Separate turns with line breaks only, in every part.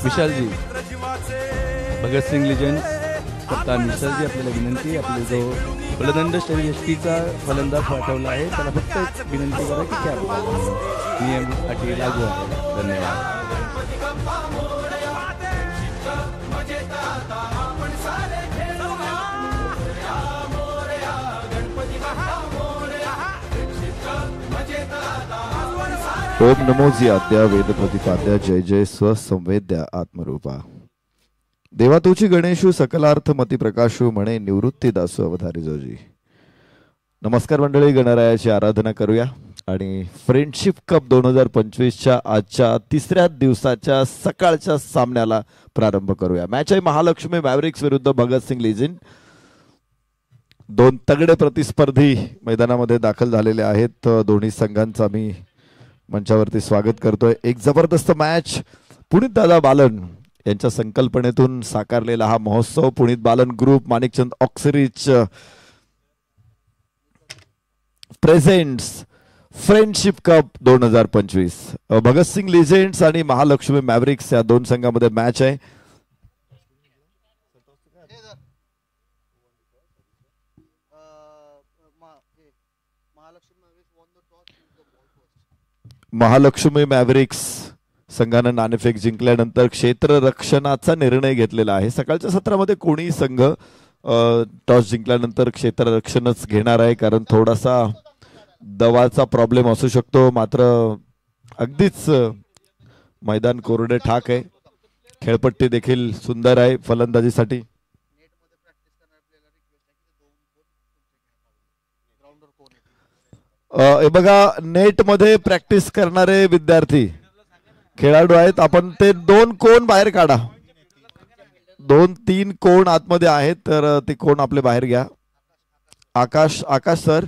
विशालजी, Bhagat Singh legends कप्तान विशालजी, आपल्याला विनंती, आपले जो फलंदाज एसटीचा फलंदाज पाठवला आहे त्याला फक्त एक विनंती करा की कॅप नियम अटी लागू आहे. धन्यवाद.
ओम नमोजी आद्या वेद प्रतिपाद्या जय जय स्वसंवेद्या आत्मरूपा देवा तुची गणेशू सकलार्थ मती प्रकाशू म्हणे निवृत्ती दासू अवधारी जोजी. नमस्कार मंडळी, गणरायाची आराधना करूया आणि फ्रेंडशिप कप 2025च्या आजच्या तिसऱ्या दिवसाच्या सकाळच्या सामन्याला प्रारंभ करूया. मॅच आहे महालक्ष्मी मॅव्हरिक्स विरुद्ध भगतसिंग लिजेंड. दोन तगडे प्रतिस्पर्धी मैदानामध्ये दाखल झालेले आहेत. दोन्ही संघांचा मी मंचावरती स्वागत करतोय. एक जबरदस्त मॅच. पुनीत दादा बालन यांच्या संकल्पनेतून साकारलेला हा महोत्सव. Puneet Balan group, Manikchand Oxyrich presents friendship cup 2025. Bhagat Singh legends आणि महालक्ष्मी मॅव्हरिक्स या दोन संघांमध्ये मॅच आहे. महालक्ष्मी मॅव्हरिक्स संघानं नाणेफेक जिंकल्यानंतर क्षेत्ररक्षणाचा निर्णय घेतलेला आहे. सकाळच्या सत्रामध्ये कोणी संघ टॉस जिंकल्यानंतर क्षेत्ररक्षणच घेणार आहे, कारण थोडासा दवाचा प्रॉब्लेम असू शकतो. मात्र अगदीच मैदान कोरडे ठाक आहे. खेळपट्टी देखील सुंदर आहे फलंदाजीसाठी. हे बघा, नेट मध्ये प्रॅक्टिस करणारे विद्यार्थी खेळाडू आहेत. आपण ते 2 कोण बाहेर काढा. 2-3 कोण आतमध्ये आहेत, तर ते कोण आपले बाहेर घ्या. आकाश सर,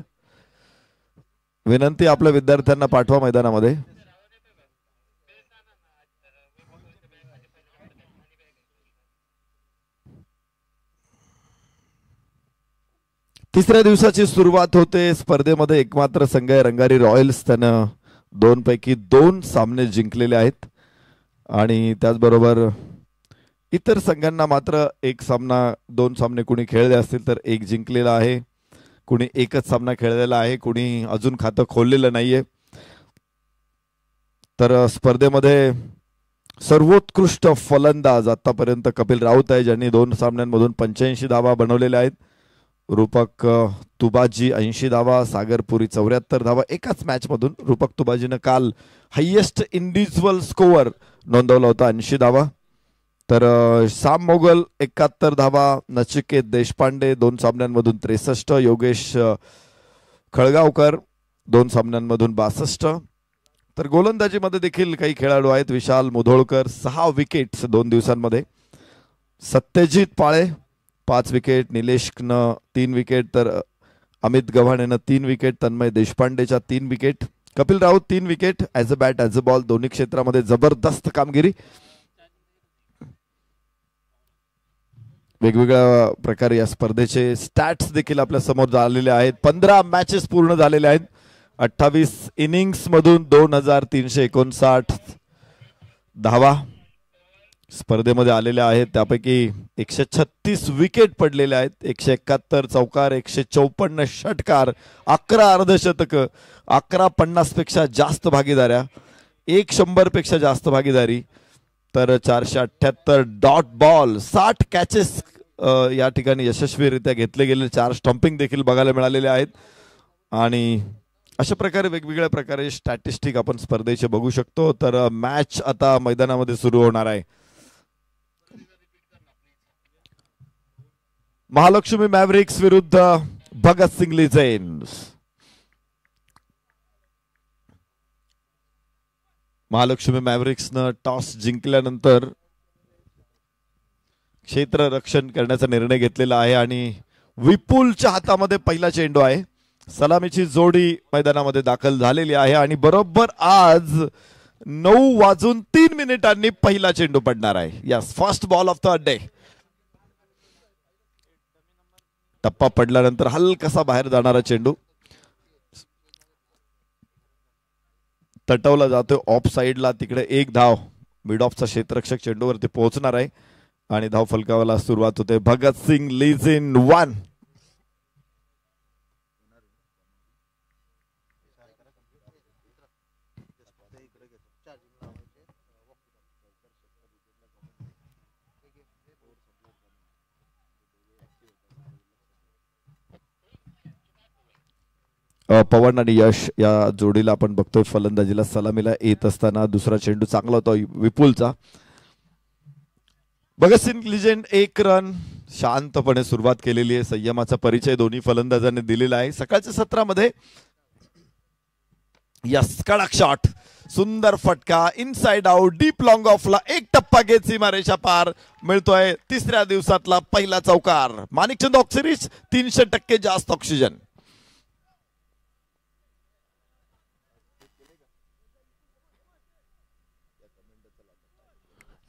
विनंती, आपल्या विद्यार्थ्यांना पाठवा मैदानामध्ये. तिसऱ्या दिवसाची सुरुवात होते. स्पर्धेमध्ये एकमात्र संघ आहे रंगारी रॉयल्स. त्यानं 2 पैकी 2 सामने जिंकलेले आहेत आणि त्याचबरोबर इतर संघांना मात्र 1 सामना 2 सामने कुणी खेळले असतील तर 1 जिंकलेला आहे, कुणी 1च सामना खेळलेला आहे, कुणी अजून खातं खोललेलं नाहीये. तर स्पर्धेमध्ये सर्वोत्कृष्ट फलंदाज आतापर्यंत कपिल राऊत आहे, ज्यांनी 2 सामन्यांमधून 85 धावा बनवलेल्या आहेत. रूपक तुबाजी 80 धावा, सागरपुरी 74 धावा. एकाच मॅच मधून रूपक तुबाजीनं काल हायेस्ट इंडिव्हिज्युअल स्कोअर नोंदवला होता, 80 धावा. तर साम मोगल 71 धावा, नचिकेत देशपांडे 2 सामन्यांमधून 63, योगेश खळगावकर 2 सामन्यांमधून 62. तर गोलंदाजीमध्ये देखील काही खेळाडू आहेत. विशाल मुधोळकर 6 विकेट्स 2 दिवसांमध्ये, सत्यजित पाळे 5 विकेट, निलेशनं 3 विकेट, तर अमित गव्हाणेनं 3 विकेट, तन्मय देशपांडेच्या 3 wicket, Kapil Raut 3 wicket. As a bat as a ball दोन्ही क्षेत्रामध्ये जबरदस्त कामगिरी. वेगवेगळ्या प्रकारे या स्पर्धेचे स्टॅट्स देखील आपल्या समोर आलेले आहेत. 15 मॅचेस पूर्ण झालेले आहेत. 28 इनिंग्स मधून 2359 धावा स्पर्धेमध्ये आलेल्या आहेत. त्यापैकी 136 विकेट पडलेले आहेत, 171 चौकार, 154 षटकार, 11 अर्धशतक, 11 50 पेक्षा जास्त भागीदाऱ्या, 100 पेक्षा जास्त भागीदारी, तर 478 डॉट बॉल, 60 कॅचेस या ठिकाणी यशस्वीरित्या घेतले गेले. 4 स्टंपिंग देखील बघायला मिळालेले आहेत. आणि अशा प्रकारे वेगवेगळ्या प्रकारे स्टॅटिस्टिक आपण स्पर्धेचे बघू शकतो. तर मॅच आता मैदानामध्ये सुरू होणार आहे. महालक्ष्मी मॅव्हरिक्स विरुद्ध भगतसिंग लिजेंड्स. महालक्ष्मी मॅव्हरिक्सनं टॉस जिंकल्यानंतर क्षेत्ररक्षण करण्याचा निर्णय घेतलेला आहे आणि विपुलच्या हातामध्ये पहिला चेंडू आहे. सलामीची जोडी मैदानामध्ये दाखल झालेली आहे आणि बरोबर आज 9:03 पहिला चेंडू पडणार आहे. Yes, first ball of the day. टप्पा पडल्यानंतर हलकासा बाहेर जाणारा चेंडू तटवला जातोय ऑफ साइडला. तिकडे 1 धाव मिड ऑफचा क्षेत्ररक्षक चेंडूवरती पोहोचणार आहे आणि धाव फलकावाला सुरुवात होते. Bhagat Singh lease in 1. पवन आणि यश या जोडीला आपण बघतोय फलंदाजीला सलामीला येत असताना. दुसरा चेंडू चांगला होता विपुलचा. Bhagat Singh legend 1 run. शांतपणे सुरुवात केलेली आहे. संयमाचा परिचय दोन्ही फलंदाजांनी दिलेला आहे. सकाळच्या सत्रामध्ये यस कडक शॉट, सुंदर फटका, इनसाइड आउट, डीप लॉंग ऑफला एक टप्पा घेत सीमारेषा पार मिळतोय. तिसऱ्या दिवसातला पहिला चौकार. माणिकचंद ऑक्सिरीज 300% जास्त ऑक्सिजन.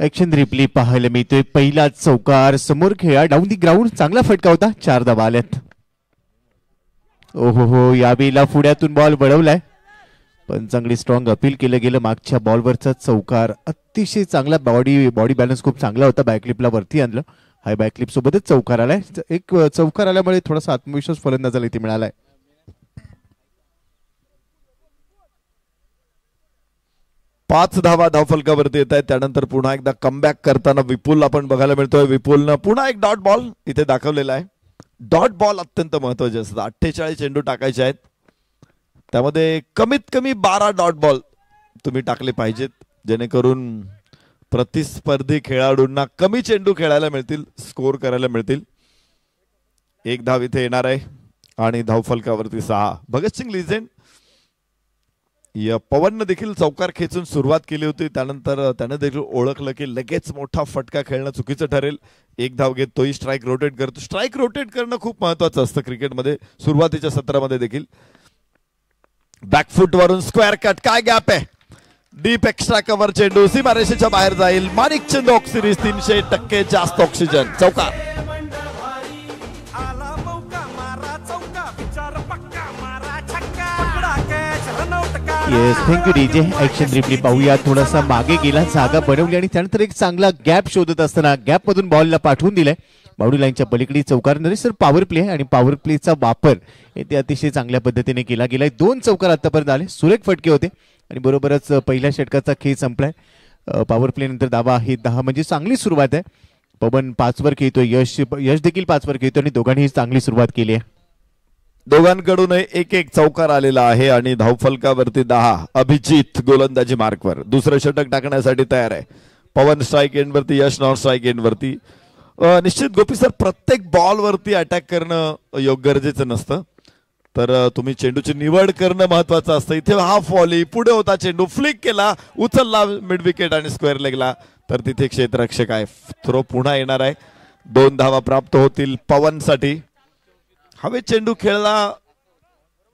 ऍक्शन रिप्ले पाहायला मिळतोय. पहिला चौकार, समोर खेळा, डाऊन दी ग्राउंड. चांगला फटका होता. 4 धावा आल्यात. ओहो, यावेळेला पुढ्यातून बॉल वळवलाय, पण चांगली स्ट्रॉंग अपील केलं गेलं. मागच्या बॉलवरचा चौकार अतिशय चांगला. बॉडी बॅलन्स खूप चांगला होता. बॅकलिपला वरती आणलं. हाय बॅकलिप सोबतच चौकार आलाय. एक चौकार आल्यामुळे थोडासा आत्मविश्वास फलंदाजाला इथे मिळालाय.
5 धावा धावफलकावरती येत आहेत. त्यानंतर पुन्हा एकदा कमबॅक करताना विपुल आपण बघायला मिळतोय. विपुलनं पुन्हा एक डॉट बॉल इथे दाखवलेला आहे. डॉट बॉल अत्यंत महत्वाचे असतात. 48 चेंडू टाकायचे आहेत, त्यामध्ये कमीत कमी 12 डॉट बॉल तुम्ही टाकले पाहिजेत, जेणेकरून प्रतिस्पर्धी खेळाडूंना कमी चेंडू खेळायला मिळतील, स्कोर करायला मिळतील. 1 धाव इथे येणार आहे आणि धावफलकावरती 6. भगतसिंग लिजेंड या पवनने देखील चौकार खेचून सुरुवात केली होती. त्यानंतर त्याने देखील ओळखलं की लगेच मोठा फटका खेळणं चुकीचं ठरेल. 1 धाव घेत तोही स्ट्राईक रोटेट करतो. स्ट्राईक रोटेट करणं खूप महत्वाचं असतं क्रिकेटमध्ये. सुरुवातीच्या सत्रामध्ये देखील बॅकफुट वरून स्क्वेअर कट, काय गॅप आहे, डीप एक्स्ट्रा कव्हर चेंडू सीमारेषेच्या बाहेर जाईल. माणिकचंद ऑक्सिरीज 300% जास्त ऑक्सिजन. चौकार.
Yes, thank you DJ. Action replay पाहूया. थोडासा मागे गेला, जागा बनवली आणि त्यानंतर एक चांगला गॅप शोधत असताना गॅप मधून बॉलला पाठवून दिलाय. बाउंड्री लाईनच्या पलीकडे चौकार. नरेश पॉवर प्ले आहे आणि पॉवर प्लेचा वापर येथे अतिशय चांगल्या पद्धतीने केला गेलाय. 2 चौकार आतापर्यंत आले, सुरेख फटके होते आणि बरोबरच पहिल्या षटकाचा खेळ संपलाय. पॉवर प्ले नंतर धावा आहे 10, म्हणजे चांगली सुरुवात आहे. पवन 5 वर खेळतोय, यश देखील 5 वर खेळतोय आणि दोघांनी चांगली सुरुवात केली आहे.
दोघांकडून 1-1 चौकार आलेला आहे आणि धावफलकावरती 10. अभिजित गोलंदाजी मार्कवर दुसरं षटक टाकण्यासाठी तयार आहे. पवन स्ट्राईक एंडवरती, यश नॉन स्ट्राईक एंडवरती. निश्चित गोपी सर, प्रत्येक बॉलवरती अटॅक करणं योग्य गरजेचं नसतं, तर तुम्ही चेंडूची निवड करणं महत्वाचं असतं. इथे हाफ व्हॉली, पुढे होता चेंडू, फ्लिक केला, उचलला मिड विकेट आणि स्क्वेअर लेगला, तर तिथे क्षेत्ररक्षक आहे. थ्रो पुन्हा येणार आहे. 2 धावा प्राप्त होतील पवनसाठी. हवे चेंडू खेळला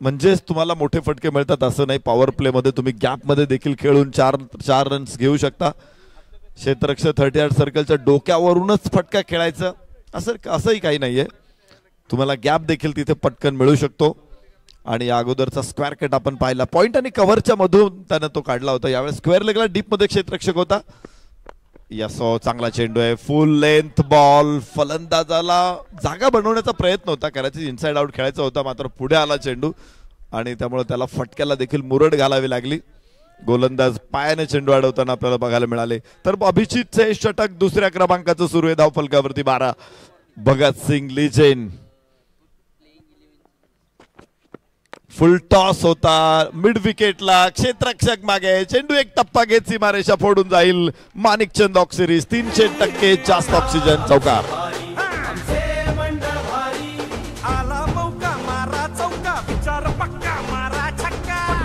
म्हणजेच तुम्हाला मोठे फटके मिळतात असं नाही. पॉवर प्ले मध्ये तुम्ही गॅप मध्ये देखील खेळून 4 रन्स घेऊ शकता. क्षेत्ररक्षक 38 सर्कलच्या डोक्यावरूनच फटका खेळायचं असंही काही नाहीये. तुम्हाला गॅप देखील तिथे पटकन मिळू शकतो. आणि या अगोदरचा स्क्वेअर कट आपण पाहिला, पॉइंट आणि कव्हरच्या मधून त्यानं तो काढला होता. यावेळेस स्क्वेअर लेगला डीप मध्ये क्षेत्ररक्षक होता. यासो चांगला चेंडू आहे, फुल लेंथ बॉल. फलंदाजाला जागा बनवण्याचा प्रयत्न होता, करायची इनसाइड आउट खेळायचा होता, मात्र पुढे आला चेंडू आणि त्यामुळे त्याला फटक्याला देखील मुरड घालावी लागली. गोलंदाज पायाने चेंडू अडवताना आपल्याला बघायला मिळाले. तर अभिजितचे षटक 2ऱ्या क्रमांकाचं सुरू आहे. धावफलकावरती 12. भगतसिंग लिजेंड. फुल टॉस होता मिड विकेटला, क्षेत्ररक्षक मागे, चेंडू एक टप्पा घेत सीमारेषा फोडून जाईल. माणिकचंद ऑक्सिरीज 300% जास्त ऑक्सिजन. चौकार.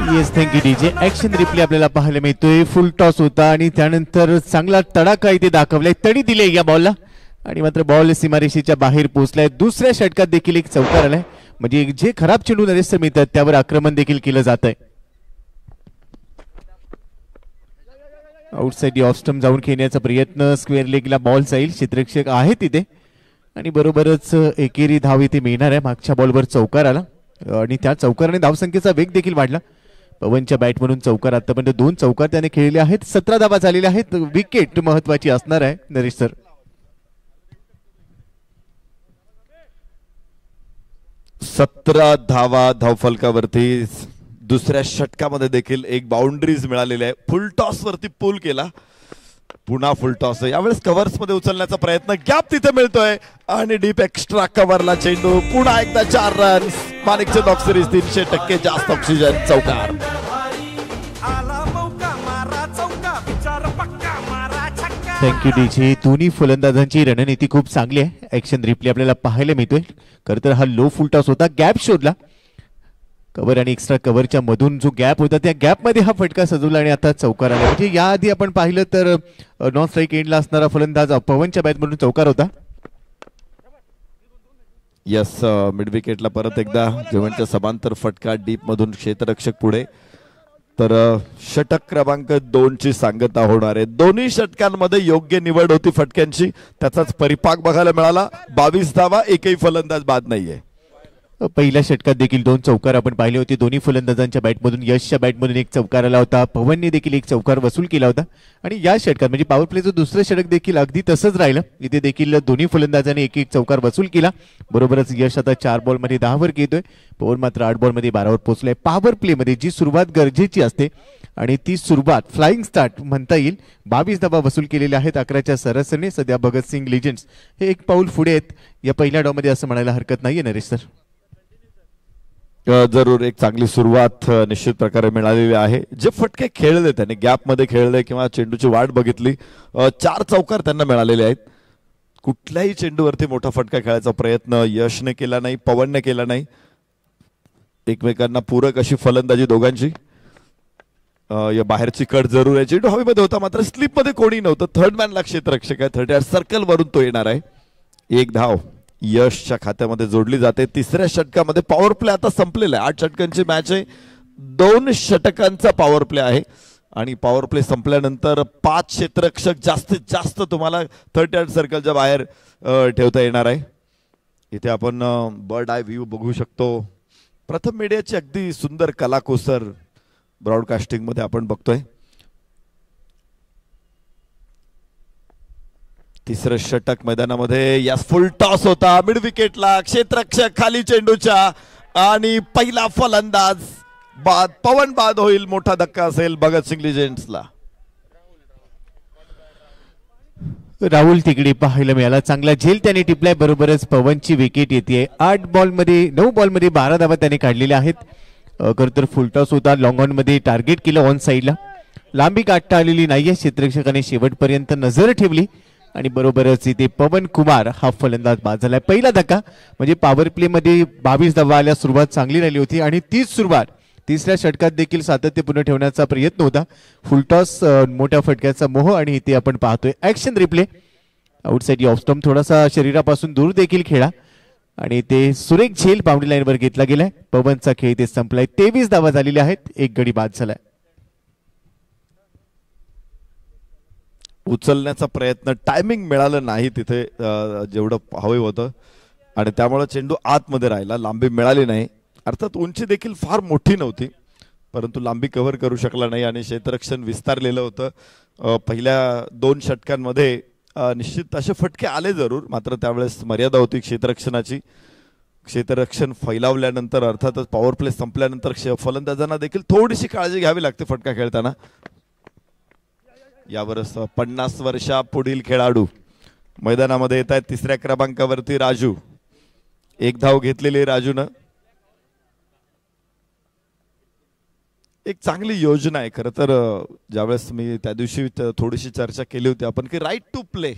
Yes, thank you DJ. Action replay आपल्याला पाहायला मिळतोय. फुल टॉस होता आणि त्यानंतर चांगला तडाखा इथे दाखवलाय, तडी दिले या बॉलला आणि मात्र बॉल सीमारेषेच्या बाहेर पोहोचलाय. 2ऱ्या षटकात देखील एक चौकार आलाय, म्हणजे जे खराब चेंडू नरेश मिळतात त्यावर आक्रमण देखील केलं जात आहे. आउटसाइड ऑफ स्टंप जाऊन खेळण्याचा प्रयत्न, स्क्वेअर लेगला बॉल जाईल, क्षेत्ररक्षक आहे तिथे आणि बरोबरच एकेरी धाव इथे मिळणार आहे. मागच्या बॉलवर चौकार आला आणि त्या चौकाराने धावसंख्येचा वेग देखील वाढला. पवनच्या बॅट म्हणून चौकार आतापर्यंत 2 चौकार त्याने खेळले आहेत. 17 धावा झालेल्या आहेत. विकेट महत्वाची असणार आहे नरेश सर.
17 धावा धावफलकावरती. दुसऱ्या षटकामध्ये देखील एक बाउंड्रीज मिळालेली आहे. फुल टॉस वरती पूल केला. पुन्हा फुल टॉस. यावेळेस कव्हर्स मध्ये उचलण्याचा प्रयत्न. गॅप तिथे मिळतोय आणि डीप एक्स्ट्रा कव्हरला चेंडू. पुन्हा एकदा 4 रन्स. माणिकचे डॉग सिरीज 300% जास्त ऑक्सिजन. चौकार.
Thank you DJ. दोन्ही फलंदाजांची रणनीती खूप चांगली आहे. ऍक्शन रिप्ले आपल्याला पाहायला मिळतोय. खरं तर हा लो फुल टॉस होता. गॅप शोधला. कव्हर आणि एक्स्ट्रा कव्हरच्या मधून जो गॅप होता त्या गॅप मध्ये हा फटका सजवला आणि आता चौकार आला. म्हणजे याआधी आपण पाहिलं तर नॉन स्ट्राईक एंडला असणारा फलंदाज पवनच्या बॅट म्हणून चौकार होता.
यस, मिड विकेटला परत एकदा जेवणच्या समांतर फटका. डीप मधून क्षेत्ररक्षक पुढे. तर षटक क्रमांक 2 ची सांगता होणार आहे. दोन्ही षटकांमध्ये योग्य निवड होती फटक्यांची. त्याचाच परिपाक बघायला मिळाला. 22 धावा. एकही फलंदाज बाद नाहीये.
पहिल्या षटकात देखील 2 चौकार आपण पाहिले होते. दोन्ही फलंदाजांच्या बॅटमधून. यशच्या बॅटमधून 1 चौकार आला होता. पवनने देखील 1 चौकार वसूल केला होता. आणि या षटकात म्हणजे पॉवर प्लेचं दुसरं षटक देखील अगदी तसंच राहिलं. इथे देखील दोन्ही फलंदाजांनी 1-1 चौकार वसूल केला. बरोबरच यश आता 4 बॉलमध्ये 10 वर येतोय. पवन मात्र 8 बॉलमध्ये 12 वर पोहोचलाय. पॉवर प्लेमध्ये जी सुरुवात गरजेची असते आणि ती सुरुवात फ्लाइंग स्टार्ट म्हणता येईल. 22 धावा वसूल केलेल्या आहेत 11च्या सरासरीने. सध्या भगतसिंग लिजंड्स हे 1 पाऊल पुढे आहेत या पहिल्या डावमध्ये असं म्हणायला हरकत नाहीये नरेश सर.
जरूर एक चांगली सुरुवात निश्चित प्रकारे मिळालेली आहे. जे फटके खेळले त्याने गॅप मध्ये खेळले किंवा चेंडूची वाट बघितली. 4 चौकार त्यांना मिळालेले आहेत. कुठल्याही चेंडूवरती मोठा फटका खेळायचा प्रयत्न यशने केला नाही, पवनने केला नाही. एकमेकांना पूरक अशी फलंदाजी दोघांची. या बाहेरची कट जरूर आहे. चेंडू हवेमध्ये होता मात्र स्लिप मध्ये कोणी नव्हतं. थर्ड मॅनला क्षेत्ररक्षक आहे. 30 सर्कल वरून तो येणार आहे. 1 धाव यशच्या खात्यामध्ये जोडली जाते. तिसऱ्या षटकामध्ये पॉवर प्ले आता संपलेला आहे. 8 षटकांची मॅच आहे. 2 षटकांचा पॉवर प्ले आहे आणि पॉवर प्ले संपल्यानंतर 5 क्षेत्ररक्षक जास्तीत जास्त तुम्हाला 30 सर्कलच्या बाहेर ठेवता येणार आहे. इथे आपण बर्ड आय व्ह्यू बघू शकतो. प्रथम मीडियाची अगदी सुंदर कलाकुसर ब्रॉडकास्टिंग मध्ये आपण बघतोय. तिसरं षटक मैदानामध्ये. यास फुल टॉस होता. मिड विकेटला क्षेत्ररक्षक खाली चेंडूच्या आणि पहिला फलंदाज बाद. पवन बाद होईल. मोठा धक्का असेल भगतसिंग लिजेंड्सला.
राहुल तिकडे पाहायला मिळाला. चांगला झेल त्याने टिपलाय. बरोबरच पवनची विकेट येते. 9 बॉलमध्ये 12 धावा त्याने काढलेल्या आहेत. खरं तर फुल टॉस होता. लॉंग ऑन मध्ये टार्गेट केलं ऑन साईडला. लांबी काढता आलेली नाहीये. क्षेत्ररक्षकाने शेवटपर्यंत नजर ठेवली आणि बरोबरच इथे पवन कुमार हा फलंदाज बाद झालाय. पहिला धक्का म्हणजे पॉवर प्ले मध्ये 22 धावा आल्या. सुरुवात चांगली राहिली होती आणि तीच सुरुवात तिसऱ्या षटकात देखील सातत्य पुन्हा ठेवण्याचा प्रयत्न होता. फुलटॉस मोठ्या फटक्याचा मोह आणि इथे आपण पाहतोय action replay. Outside off stump थोडासा शरीरापासून दूर देखील खेळा आणि ते सुरेख झेल बाउंड्री लाईनवर घेतला गेलाय. पवनचा खेळ इथे संपलाय. 23 धावा झालेल्या आहेत. 1 गडी बाद झालाय.
उचलण्याचा प्रयत्न टायमिंग मिळालं नाही तिथे जेवढं हवे होतं आणि त्यामुळे चेंडू आतमध्ये राहिला. लांबी मिळाली नाही. अर्थात उंची देखील फार मोठी नव्हती परंतु लांबी कव्हर करू शकला नाही आणि क्षेत्ररक्षण विस्तारलेलं होतं. पहिल्या 2 षटकांमध्ये निश्चित असे फटके आले जरूर मात्र त्यावेळेस मर्यादा होती क्षेत्ररक्षणाची. क्षेत्ररक्षण फैलावल्यानंतर अर्थातच पॉवर प्ले संपल्यानंतर फलंदाजांना देखील थोडीशी काळजी घ्यावी लागते फटका खेळताना. यावरच 50 वर्षा पुढील खेळाडू मैदानामध्ये येत आहेत. 3ऱ्या क्रमांकावरती राजू. 1 धाव घेतलेली राजूनं. एक चांगली योजना आहे खरं तर. ज्यावेळेस मी त्या दिवशी थोडीशी चर्चा केली होती आपण की राईट टू प्ले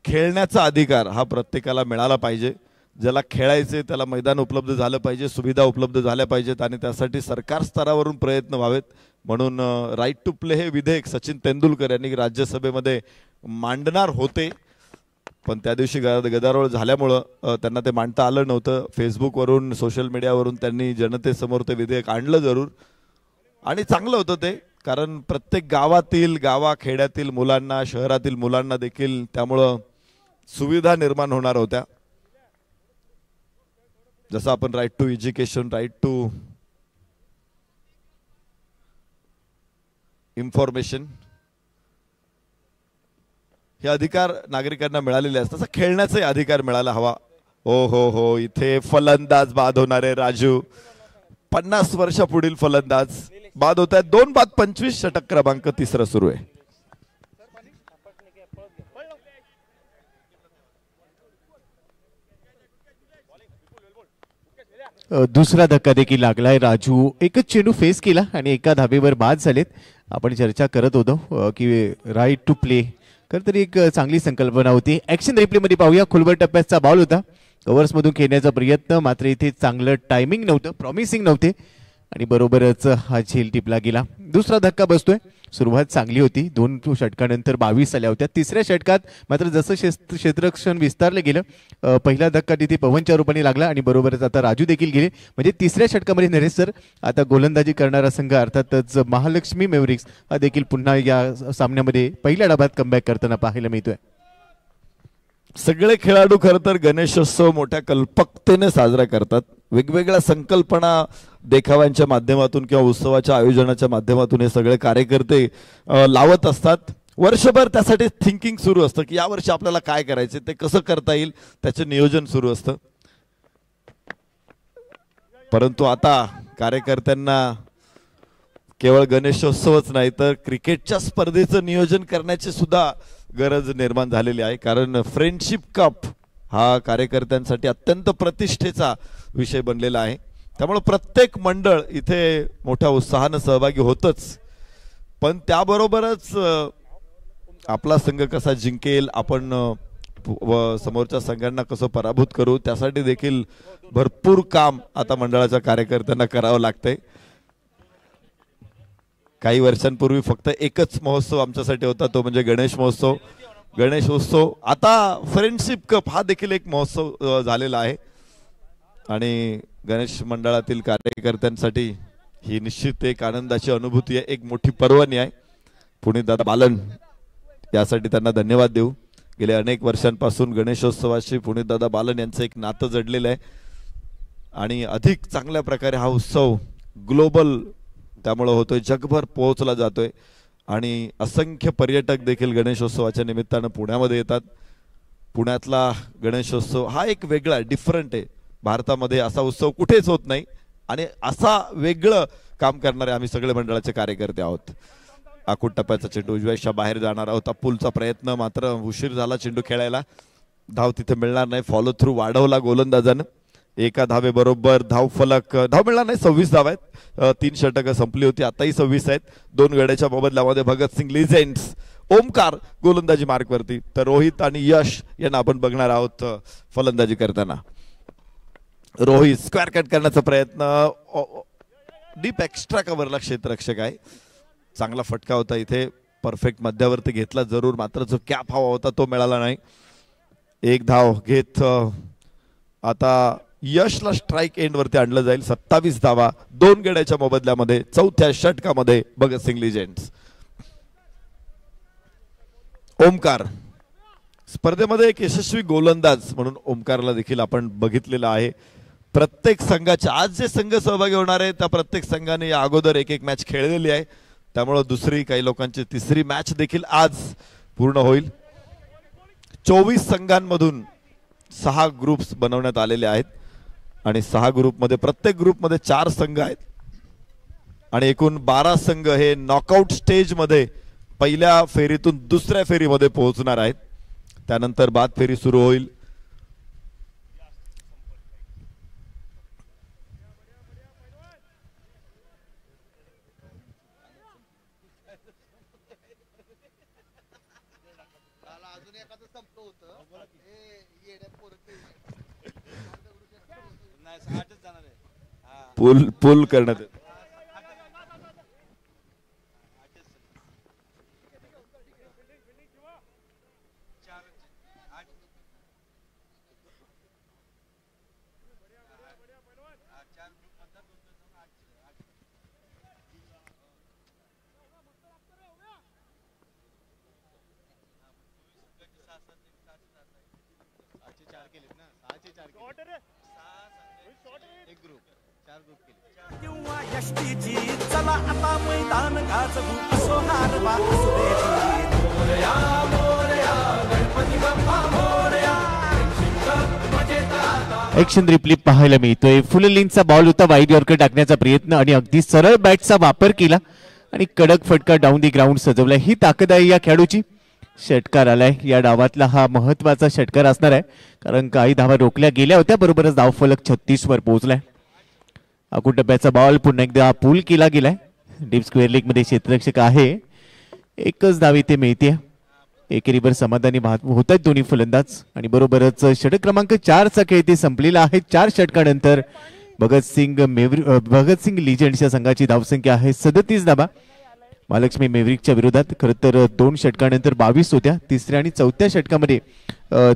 खेळण्याचा अधिकार हा प्रत्येकाला मिळाला पाहिजे. ज्याला खेळायचे त्याला मैदान उपलब्ध झालं पाहिजे. सुविधा उपलब्ध झाल्या पाहिजेत आणि त्यासाठी सरकार स्तरावरून प्रयत्न व्हावेत. म्हणून राईट टू प्ले हे विधेयक सचिन तेंडुलकर यांनी राज्यसभेमध्ये मांडणार होते पण त्या दिवशी गदारोळ झाल्यामुळं त्यांना ते मांडता आलं नव्हतं. फेसबुकवरून सोशल मीडियावरून त्यांनी जनतेसमोर ते विधेयक आणलं जरूर आणि चांगलं होतं ते. कारण प्रत्येक गावाखेड्यातील मुलांना शहरातील मुलांना देखील त्यामुळं सुविधा निर्माण होणार होत्या. जसं आपण right to education, right to information हे अधिकार नागरिकांना मिळालेले असतात, तसा खेळण्याचाही अधिकार मिळायला हवा. हो, इथे फलंदाज बाद होणारे राजू, 50 वर्षापुढील फलंदाज बाद होत आहेत. 2 बाद 25, षटक क्रमांक 3 सुरू आहे.
दुसरा धक्का देखील लागलाय. राजू एकच चेंडू फेस केला आणि एका धाबेवर बाद झालेत. आपण चर्चा करत होतो की राईट टू प्ले तरी एक चांगली संकल्पना होती. ऍक्शन रिप्ले मध्ये पाहूया. खोलवर टप्प्याचा बॉल होता, कव्हर्स मधून खेळण्याचा प्रयत्न, मात्र इथे चांगलं टायमिंग नव्हतं, प्रॉमिसिंग नव्हते आणि बरोबरच हा झेल टिपला गेला. दुसरा धक्का बसतोय. सुरुवात चांगली होती, 2 षटकानंतर 22 आल्या होत्या. तिसऱ्या षटकात मात्र जसं क्षेत्ररक्षण विस्तारलं गेलं, पहिला धक्का तिथे पवनच्या रूपाने लागला आणि बरोबरच आता राजू देखील गेले. म्हणजे तिसऱ्या षटकामध्ये नरेश सर आता गोलंदाजी करणारा संघ अर्थातच महालक्ष्मी मेवरिक्स हा देखील पुन्हा या सामन्यामध्ये पहिल्या डाबात कमबॅक करताना पाहायला मिळतोय.
सगळे खेळाडू खरं तर गणेशोत्सव मोठ्या कल्पकतेने साजरा करतात. वेगवेगळ्या संकल्पना देखाव्यांच्या माध्यमातून किंवा उत्सवाच्या आयोजनाच्या माध्यमातून हे सगळे कार्यकर्ते लावत असतात. वर्षभर त्यासाठी थिंकिंग सुरू असतं की यावर्षी आपल्याला काय करायचे, ते कसं करता येईल, त्याचं नियोजन सुरू असतं. परंतु आता कार्यकर्त्यांना केवळ गणेशोत्सवच नाही तर क्रिकेटच्या स्पर्धेचं नियोजन करण्याची सुद्धा गरज निर्माण झालेली आहे. कारण फ्रेंडशिप कप हा कार्यकर्त्यांसाठी अत्यंत प्रतिष्ठेचा विषय बनलेला आहे. त्यामुळे प्रत्येक मंडळ इथे मोठ्या उत्साहानं सहभागी होतच, पण त्याबरोबरच आपला संघ कसा जिंकेल, आपण समोरच्या संघांना कसं पराभूत करू, त्यासाठी देखील भरपूर काम आता मंडळाच्या कार्यकर्त्यांना करावं लागतंय. काही वर्षांपूर्वी फक्त एकच महोत्सव आमच्यासाठी होता, तो म्हणजे गणेश महोत्सव, गणेशोत्सव. आता फ्रेंडशिप कप हा देखील एक महोत्सव झालेला आहे आणि गणेश मंडळातील कार्यकर्त्यांसाठी ही निश्चित एक आनंदाची अनुभूती आहे, एक मोठी पर्वणी आहे. पुनीत दादा बालन यासाठी त्यांना धन्यवाद देऊ. गेल्या अनेक वर्षांपासून गणेशोत्सवाशी पुनीत दादा बालन यांचं एक नातं जडलेलं आहे आणि अधिक चांगल्या प्रकारे हा उत्सव ग्लोबल त्यामुळे होतोय, जगभर पोहोचला जातोय आणि असंख्य पर्यटक देखील गणेशोत्सवाच्या निमित्तानं पुण्यामध्ये येतात. पुण्यातला गणेशोत्सव हा एक वेगळा डिफरंट आहे. भारतामध्ये असा उत्सव कुठेच होत नाही आणि असा वेगळं काम करणारे आम्ही सगळे मंडळाचे कार्यकर्ते आहोत. आखूड टप्प्याचा चेंडू उजव्याच्या बाहेर जाणार आहोत. अपुलचा प्रयत्न, मात्र उशीर झाला चेंडू खेळायला, धाव तिथे मिळणार नाही. फॉलो थ्रू वाढवला गोलंदाजानं. एका धावे बरोबर धाव फलक, धाव मिळणार नाही. 26 धाव आहेत. 3 षटकं संपली होती, आताही 26 आहेत. 2 गड्याच्या मोबदल्यामध्ये भगतसिंग लिजेंड्स, ओमकार गोलंदाजी मार्कवरती, तर रोहित आणि यश यांना आपण बघणार आहोत फलंदाजी करताना. रोहित स्क्वेअर कट करण्याचा प्रयत्न, डीप एक्स्ट्रा कव्हरला क्षेत्ररक्षक आहे. चांगला फटका होता इथे, परफेक्ट मध्यावरती घेतला जरूर, मात्र जो कॅप हवा होता तो मिळाला नाही. 1 धाव घेत आता यशला स्ट्राइक एंड वरती आणलं जाईल. 27 धावा 2 गड्याच्या मोबदल्यामध्ये 4थ्या षटकामध्ये भगतसिंग लिजेंड्स. ओमकार स्पर्धेमध्ये एक यशस्वी गोलंदाज म्हणून ओमकारला देखील आपण बघितलेलं आहे. प्रत्येक संघाच्या आज जे संघ सहभागी होणार आहे त्या प्रत्येक संघाने या अगोदर एक मॅच खेळलेली आहे, त्यामुळे दुसरी, काही लोकांची तिसरी मॅच देखील आज पूर्ण होईल. 24 संघांमधून 6 ग्रुप्स बनवण्यात आलेले आहेत आणि 6 ग्रुपमध्ये प्रत्येक ग्रुपमध्ये 4 संघ आहेत आणि एकूण 12 संघ हे नॉकआउट स्टेज मध्ये पहिल्या फेरीतून दुसऱ्या फेरीमध्ये पोहोचणार आहेत. त्यानंतर बाद फेरी सुरू होईल. पुल करण्यात येत.
चला आता मैदान गाजवू असो हार वा असू दे मोरया मोरया गणपती बाप्पा मोरया
ॲक्शन रिप्ले पाहायला मिळतोय. फुललिनचा बॉल होता वाईड यॉर्कर टाकण्याचा प्रयत्न आणि अगदी सरळ बॅटचा वापर केला आणि कडक फटका डाऊन दी ग्राउंड सजवलाय. ही ताकद आहे या खेळाडूची. षटकार आलाय. या डावातला हा महत्वाचा षटकार असणार आहे कारण काही धावा रोखल्या गेल्या होत्या. बरोबरच धावफलक 36 वर पोहोचलाय. अकुट डब्याचा बॉल पुन्हा एकदा पूल केला गेलाय. डीप स्क्वेअर लेग मध्ये क्षेत्ररक्षक आहे. एकच धाव इथे मिळते. एकेरीवर समाधानी होत आहेत दोन्ही फलंदाज आणि बरोबरच षटक क्रमांक 4 चा खेळ ते संपलेला आहे. 4 षटकानंतर भगतसिंग लिजेंड्सच्या संघाची धावसंख्या आहे 37 धावा. महालक्ष्मी मेवरिकच्या विरोधात खरं तर 2 षटकानंतर 22 होत्या. तिसऱ्या आणि चौथ्या षटकामध्ये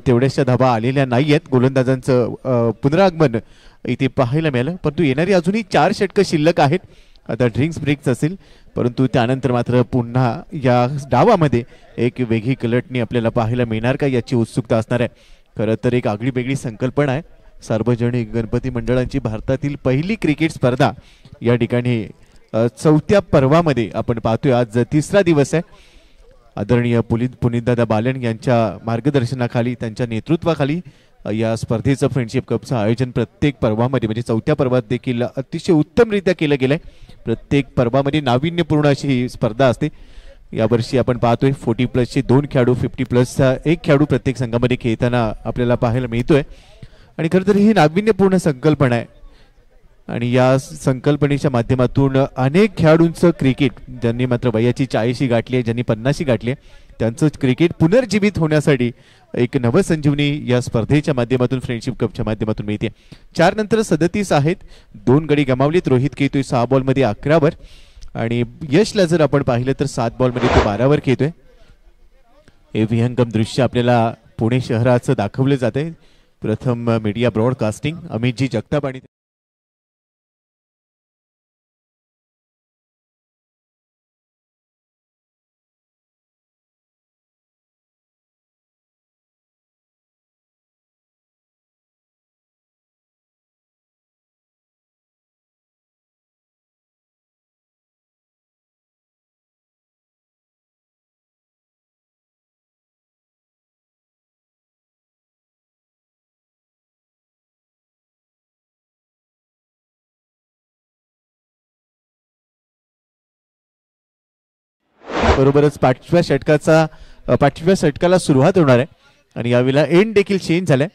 तेवढ्याशा धावा आलेल्या नाही आहेत. गोलंदाजांचं पुनरागमन इथे पाहायला मिळालं परंतु येणारी अजूनही 4 षटकं शिल्लक आहेत. आता ड्रिंक्स ब्रेक्स असेल परंतु त्यानंतर मात्र पुन्हा या डावामध्ये एक वेगळी कलटणी आपल्याला पाहायला मिळणार का याची उत्सुकता असणार आहे. खरं तर एक आगळी वेगळी संकल्पना आहे. सार्वजनिक गणपती मंडळांची भारतातील पहिली क्रिकेट स्पर्धा या ठिकाणी 4थ्या पर्वामध्ये आपण पाहतोय. आज 3रा दिवस आहे. आदरणीय पुनीतदादा बालन यांच्या मार्गदर्शनाखाली त्यांच्या नेतृत्वाखाली या स्पर्धेचं फ्रेंडशिप कपचं आयोजन प्रत्येक पर्वामध्ये म्हणजे 4थ्या पर्वात देखील अतिशय उत्तमरित्या केलं गेलंय. प्रत्येक पर्वामध्ये नाविन्यपूर्ण अशी ही स्पर्धा असते. यावर्षी आपण पाहतोय 40+ 2 खेळाडू 50+ 1 खेळाडू प्रत्येक संघामध्ये खेळताना आपल्याला पाहायला मिळतोय आणि खरं तर ही नाविन्यपूर्ण संकल्पना आहे आणि या संकल्पनेच्या माध्यमातून अनेक खेळाडूंचं क्रिकेट ज्यांनी मात्र वयाची 40 गाठली आहे ज्यांनी 50 गाठली आहे त्यांचं क्रिकेट पुनर्जीवित होण्यासाठी एक नवसंजीवनी या स्पर्धेच्या माध्यमातून फ्रेंडशिप कपच्या माध्यमातून मिळते. 4 नंतर 37 आहेत. 2 गडी गमावलेत. रोहित खेळतोय 6 बॉलमध्ये 11 आणि यशला जर आपण पाहिलं तर 7 बॉलमध्ये तो 12 खेळतोय. हे विहंगम दृश्य आपल्याला पुणे शहराचं दाखवलं जात आहे. प्रथम मीडिया ब्रॉडकास्टिंग अमितजी जगताप आणि बरोबरच 5व्या षटकाला सुरुवात होणार आहे आणि यावेळेला एंड देखील चेंज झालाय.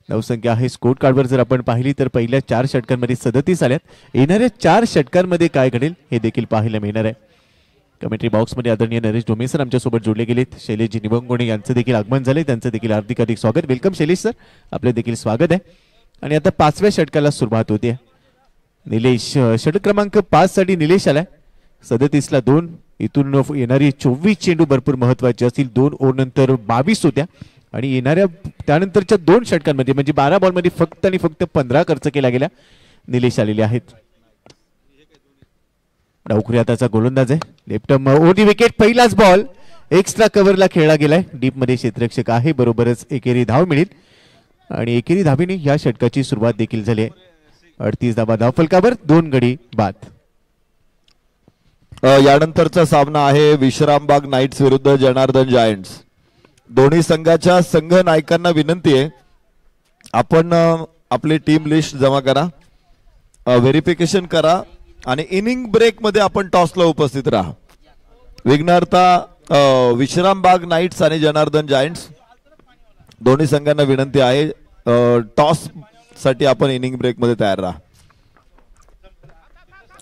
धावसंख्या आहे स्कोर कार्डवर जर आपण पाहिली तर पहिल्या 4 षटकांमध्ये 37 आल्यात. येणाऱ्या 4 षटकांमध्ये काय घडेल हे देखील पाहायला मिळणार आहे. कमेंट्री बॉक्समध्ये आदरणीय नरेश डोमे सर आमच्यासोबत जोडले गेलेत. शैलेशजी निबंगोणे यांचं देखील आगमन झालंय. त्यांचं देखील हार्दिक स्वागत. Welcome Shailesh sir. आपलं देखील स्वागत आहे. आणि आता 5व्या षटकाला सुरुवात होते. निलेश षटक क्रमांक 5 साठी निलेश आलाय. 37ला 2. इथून येणारी 24 चेंडू भरपूर महत्वाची असतील. 2 ओव्हर नंतर 22 होत्या आणि येणाऱ्या त्यानंतरच्या 2 षटकांमध्ये म्हणजे 12 बॉलमध्ये फक्त आणि फक्त 15 खर्च केला गेला. निलेश आलेले आहेत. डावखुरी हाताचा गोलंदाज आहे. लेफ्ट ओडी विकेट. पहिलाच बॉल एक्स्ट्रा कव्हरला खेळला गेलाय. डीप मध्ये क्षेत्ररक्षक आहे. बरोबरच एकेरी धाव मिळेल आणि एकेरी धावेने या षटकाची सुरुवात देखील झाली आहे. 38 धावा धावफलकावर. 2 गडी बाद.
यानंतरचा सामना आहे विश्रामबाग नाईट्स विरुद्ध जनार्दन जायंट्स. दोन्ही संघाच्या संघ नायकांना विनंती आहे आपण आपली टीम लिस्ट जमा करा, व्हेरिफिकेशन करा आणि इनिंग ब्रेक मध्ये आपण टॉसला उपस्थित राहा. विघ्नार्था विश्रामबाग नाईट्स आणि जनार्दन जायंट्स दोन्ही संघांना विनंती आहे टॉस साठी आपण इनिंग ब्रेक मध्ये तयार राहा.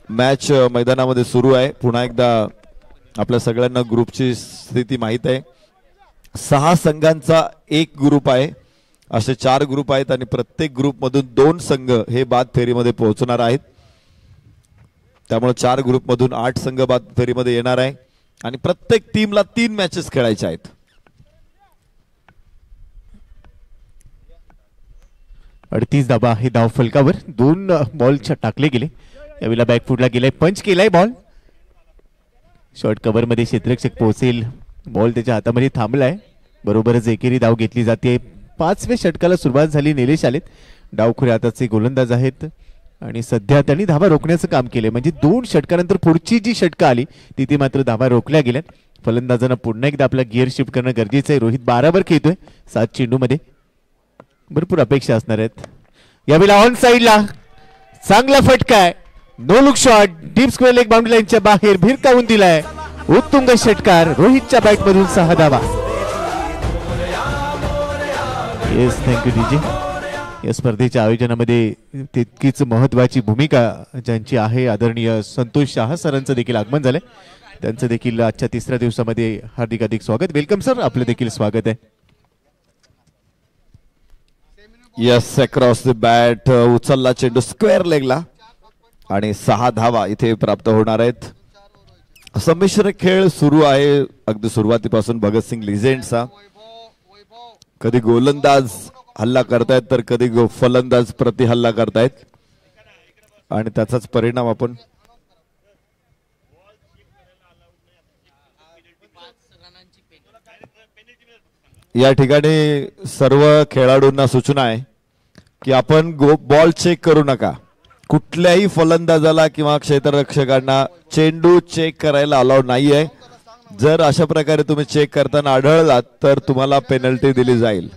मॅच मैदानामध्ये सुरू आहे. पुन्हा एकदा आपल्या सगळ्यांना ग्रुपची स्थिती माहित आहे. 6 संघांचा एक ग्रुप आहे. असे 4 ग्रुप आहेत आणि प्रत्येक ग्रुप मधून 2 संघ हे बाद फेरीमध्ये पोहोचणार आहेत. त्यामुळे 4 ग्रुप मधून 8 संघ बाद फेरीमध्ये येणार आहे आणि प्रत्येक टीमला 3 मॅचेस खेळायच्या आहेत.
38 धावा हे धाव फलकावर. 2 बॉल टाकले गेले. यावेळेला बॅकफुटला गेलाय. पंच केलाय बॉल. शॉर्ट कव्हर मध्ये क्षेत्ररक्षक पोहोचेल. बॉल त्याच्या हातामध्ये थांबलाय. बरोबरच एकेरी धाव घेतली जाते. 5व्या षटकाला सुरुवात झाली. निलेश आलेत. डावखुऱ्या हाताचे गोलंदाज आहेत. आणि सध्या त्यांनी धावा रोखण्याचं काम केले, म्हणजे 2 षटकानंतर पुढची जी षटकं आली तिथे मात्र धावा रोखल्या गेल्यात. फलंदाजांना पुन्हा एकदा आपला गिअर शिफ्ट करणं गरजेचं आहे. रोहित 12 खेळतोय 7 चेंडूमध्ये, भरपूर अपेक्षा असणार आहेत. यावेळेला ऑन साइडला चांगला फटका आहे, no look shot, deep square leg boundary लाईनच्या बाहेर भिरकावून दिलाय. उत्तुंग षटकार, रोहितच्या बॅट मधून 6 धावा. Yes, thank you DJ. या स्पर्धेच्या आयोजनामध्ये तितकीच महत्वाची भूमिका ज्यांची आहे, आदरणीय संतोष शाह सरांचं देखील आगमन झालंय. त्यांचं देखील आजच्या 3ऱ्या दिवसामध्ये हार्दिक स्वागत. वेलकम सर, आपलं देखील स्वागत आहे.
यस, अक्रॉस द बॅट उचलला चेंडू स्क्वेअर लेगला आणि 6 धावा इथे प्राप्त होणार आहेत. संमिश्र खेळ सुरू आहे अगदी सुरुवातीपासून भगतसिंग लिजेंड्सचा. कधी गोलंदाज हल्ला करतायत तर कधी फलंदाज प्रति हल्ला करतायत आणि त्याचाच परिणाम आपण या ठिकाणी सर्व खेळाडूंना सूचना आहे की आपण बॉल चेक करू नका. कुठल्याही फलंदाजाला किंवा क्षेत्ररक्षकांना चेंडू चेक करायला अलाउड नाहीये. जर अशा प्रकारे तुम्ही चेक करताना आढळलात तर तुम्हाला पेनल्टी दिली जाईल.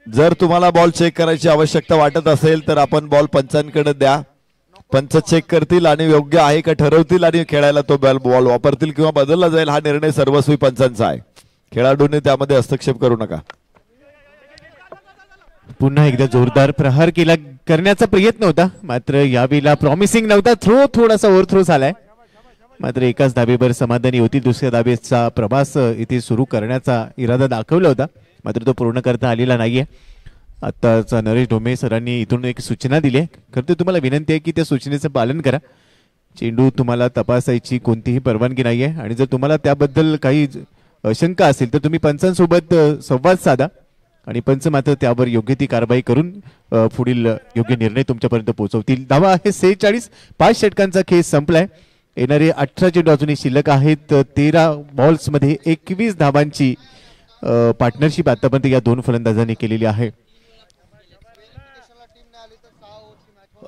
जर तुम्हाला बॉल चेक करायची आवश्यकता वाटत असेल तर आपण बॉल पंचांकडे द्या. पंच चेक करतील आणि योग्य आहे का ठरवतील आणि खेळायला तो बॉल वापरतील किंवा बदलला जाईल. हा निर्णय सर्वस्वी पंचांचा आहे. खेळाडूंनी त्यामध्ये हस्तक्षेप करू नका.
पुन्हा एकदा जोरदार प्रहार करण्याचा प्रयत्न होता, मात्र यावेळेला प्रॉमिसिंग नव्हता. थ्रो थोडासा ओव्हरथ्रो झालाय, मात्र एकाच धाबेवर समाधानी होती. दुसऱ्या धाबेचा प्रवास इथे सुरू करण्याचा इरादा दाखवला होता, मात्र तो पूर्ण करता आलेला नाहीये. आत्ताचा नरेश ढोमे सरांनी इथून एक सूचना दिली आहे. खरं तर तुम्हाला विनंती आहे की त्या सूचनेचं पालन करा. चेंडू तुम्हाला तपासायची कोणतीही परवानगी नाहीये आणि जर तुम्हाला त्याबद्दल काही शंका असेल तर तुम्ही पंचांसोबत संवाद साधा आणि पंच मात्र त्यावर योग्य ती कारवाई करून पुढील योग्य निर्णय तुमच्यापर्यंत पोहोचवतील. धावा आहे 46. 5 षटकांचा खेळ संपलाय. येणारे 18 चेंडू अजूनही शिल्लक आहेत. 13 बॉल्स मध्ये 21 धावांची पार्टनरशिप आतापर्यंत या 2 फलंदाजांनी केलेली आहे.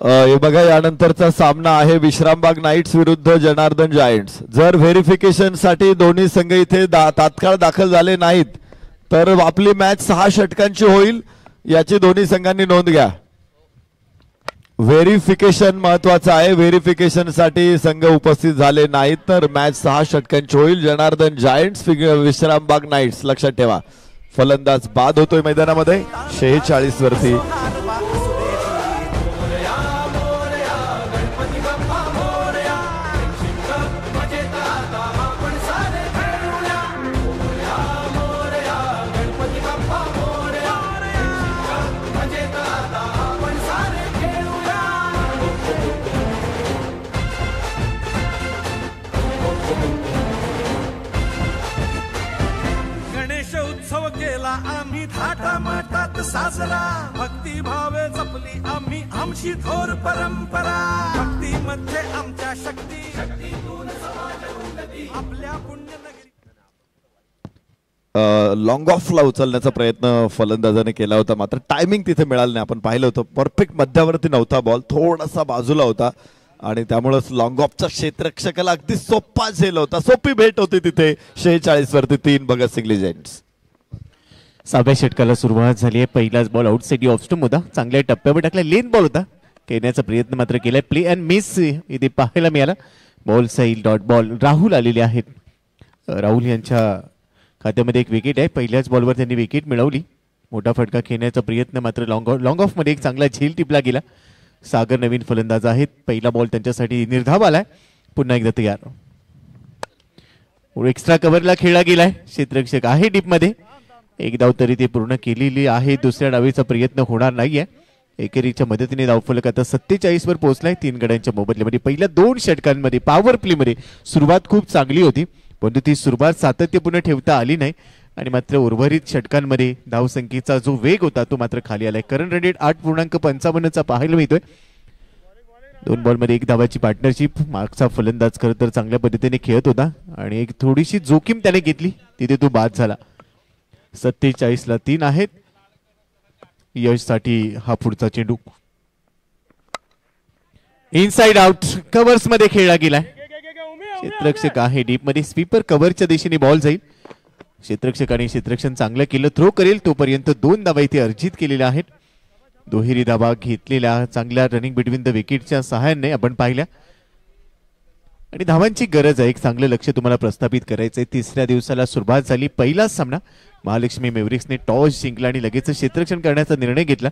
हे बघा, यानंतरचा सामना आहे विश्रामबाग नाईट्स विरुद्ध जनार्दन जायंट्स. जर व्हेरिफिकेशन साठी दोन्ही संघ इथे तात्काळ दाखल झाले नाहीत तर आपली मॅच 6 षटकांची होईल, याची दोन्ही संघांनी नोंद घ्या. व्हेरिफिकेशन महत्वाचं आहे. व्हेरिफिकेशन साठी संघ उपस्थित झाले नाहीत तर मॅच 6 षटकांची होईल. Janardan giants Vishrambag nights. लक्षात ठेवा, फलंदाज बाद होतोय मैदानामध्ये 46 वरती.
आम्ही थाटामाटात साजरा, भक्ती भावे जपली आम्ही आमची थोर परंपरा. भक्तीमध्ये आमच्या शक्ती, शक्तीतून समाज उन्नती, आपल्या पुण्यनगरी.
लॉंग ऑफला उचलण्याचा प्रयत्न फलंदाजाने केला होता, मात्र टायमिंग तिथे मिळालं नाही. आपण पाहिलं होतं परफेक्ट मध्यावरती नव्हता बॉल, थोडासा बाजूला होता आणि त्यामुळेच लॉंग ऑफचा क्षेत्ररक्षकाला अगदी सोपा झेल होता. सोपी भेट होती तिथे. 46 वरती 3 भगतसिंग लिजेंड्स.
6व्या षटकाला सुरुवात झाली आहे. पहिलाच बॉल आउटसाइड ऑफ स्टंप होता, चांगल्या टप्प्यावर टाकला. लेन बॉल होता, खेळण्याचा प्रयत्न मात्र केलाय. प्ले अँड मिस इथे पाहायला मिळाला. Ball Sail dot ball. Rahul आलेले आहेत. राहुल यांच्या खात्यामध्ये एक विकेट आहे. पहिल्याच बॉलवर त्यांनी विकेट मिळवली. मोठा फटका खेळण्याचा प्रयत्न मात्र लॉंग ऑफ मध्ये एक चांगला झेल टिपला गेला. सागर नवीन फलंदाज आहेत. पहिला बॉल त्यांच्यासाठी निर्धाव आलाय. पुन्हा एकदा तयार. एक्स्ट्रा कव्हरला खेळला गेलाय. क्षेत्ररक्षक आहे डीप मध्ये. एक धाव तरी ते पूर्ण केलेली आहे. दुसऱ्या डावीचा प्रयत्न होणार नाहीये. एकेरीच्या मदतीने धावफलक आता 47 वर पोहोचलाय 3 गड्यांच्या मोबदल्यामध्ये. पहिल्या 2 षटकांमध्ये पॉवर प्ले मध्ये सुरुवात खूप चांगली होती, परंतु ती सुरुवात सातत्यपूर्ण ठेवता आली नाही आणि मात्र उर्वरित षटकांमध्ये धावसंख्येचा जो वेग होता तो मात्र खाली आलाय. करंट रन रेट 8.55 पाहायला मिळतोय. 2 बॉलमध्ये 1 धावाची पार्टनरशिप. मागचा फलंदाज खरं तर चांगल्या पद्धतीने खेळत होता आणि एक थोडीशी जोखीम त्याने घेतली, तिथे तो बाद झाला. 47 ला 3 आहेत. यशसाठी हा पुढचा चेंडू इनसाइड आउट कव्हर्स मध्ये खेळला गेलाय. क्षेत्ररक्षक आहे डीप मध्ये. स्वीपर कव्हरच्या दिशेने बॉल जाईल. क्षेत्ररक्षकाने क्षेत्ररक्षण चांगलं केलं. थ्रो करेल तोपर्यंत 2 धावा इथे अर्जित केलेल्या आहेत. दुहेरी धावा घेतलेल्या चांगल्या रनिंग बिटवीन द विकेटच्या सहाय्याने आपण पाहिल्या. आणि धावांची गरज आहे. एक चांगलं लक्ष तुम्हाला प्रस्थापित करायचंय. तिसऱ्या दिवसाला सुरुवात झाली. पहिलाच सामना महालक्ष्मी मेवरिक्सने टॉस जिंकला आणि लगेच क्षेत्ररक्षण करण्याचा निर्णय घेतला.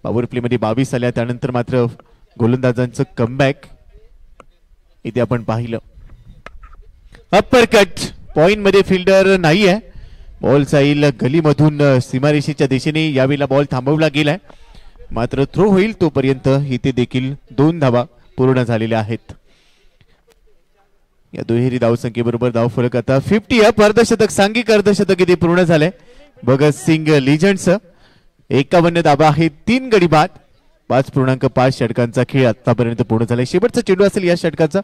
पॉवर प्ले मध्ये 22 आल्या. त्यानंतर मात्र गोलंदाजांचं कमबॅक इथे आपण पाहिलं. अप्पर कट पॉइंट मध्ये फिल्डर नाहीये. बॉल जाईल गलीमधून सीमारेषेच्या दिशेने. यावेळेला बॉल थांबवला गेलाय. मात्र थ्रो होईल तोपर्यंत इथे देखील 2 धावा पूर्ण झालेल्या आहेत. या दुहेरी धावसंख्येबरोबर धावफलक आता 50 अप. अर्धशतक सांघिक अर्धशतक इथे पूर्ण झालंय भगत सिंग लिजंड्स. 51 धावा आहेत. 3 गडी बाद. 5.5 षटकांचा खेळ आतापर्यंत पूर्ण झालाय. शेवटचा चेंडू असेल या षटकाचा.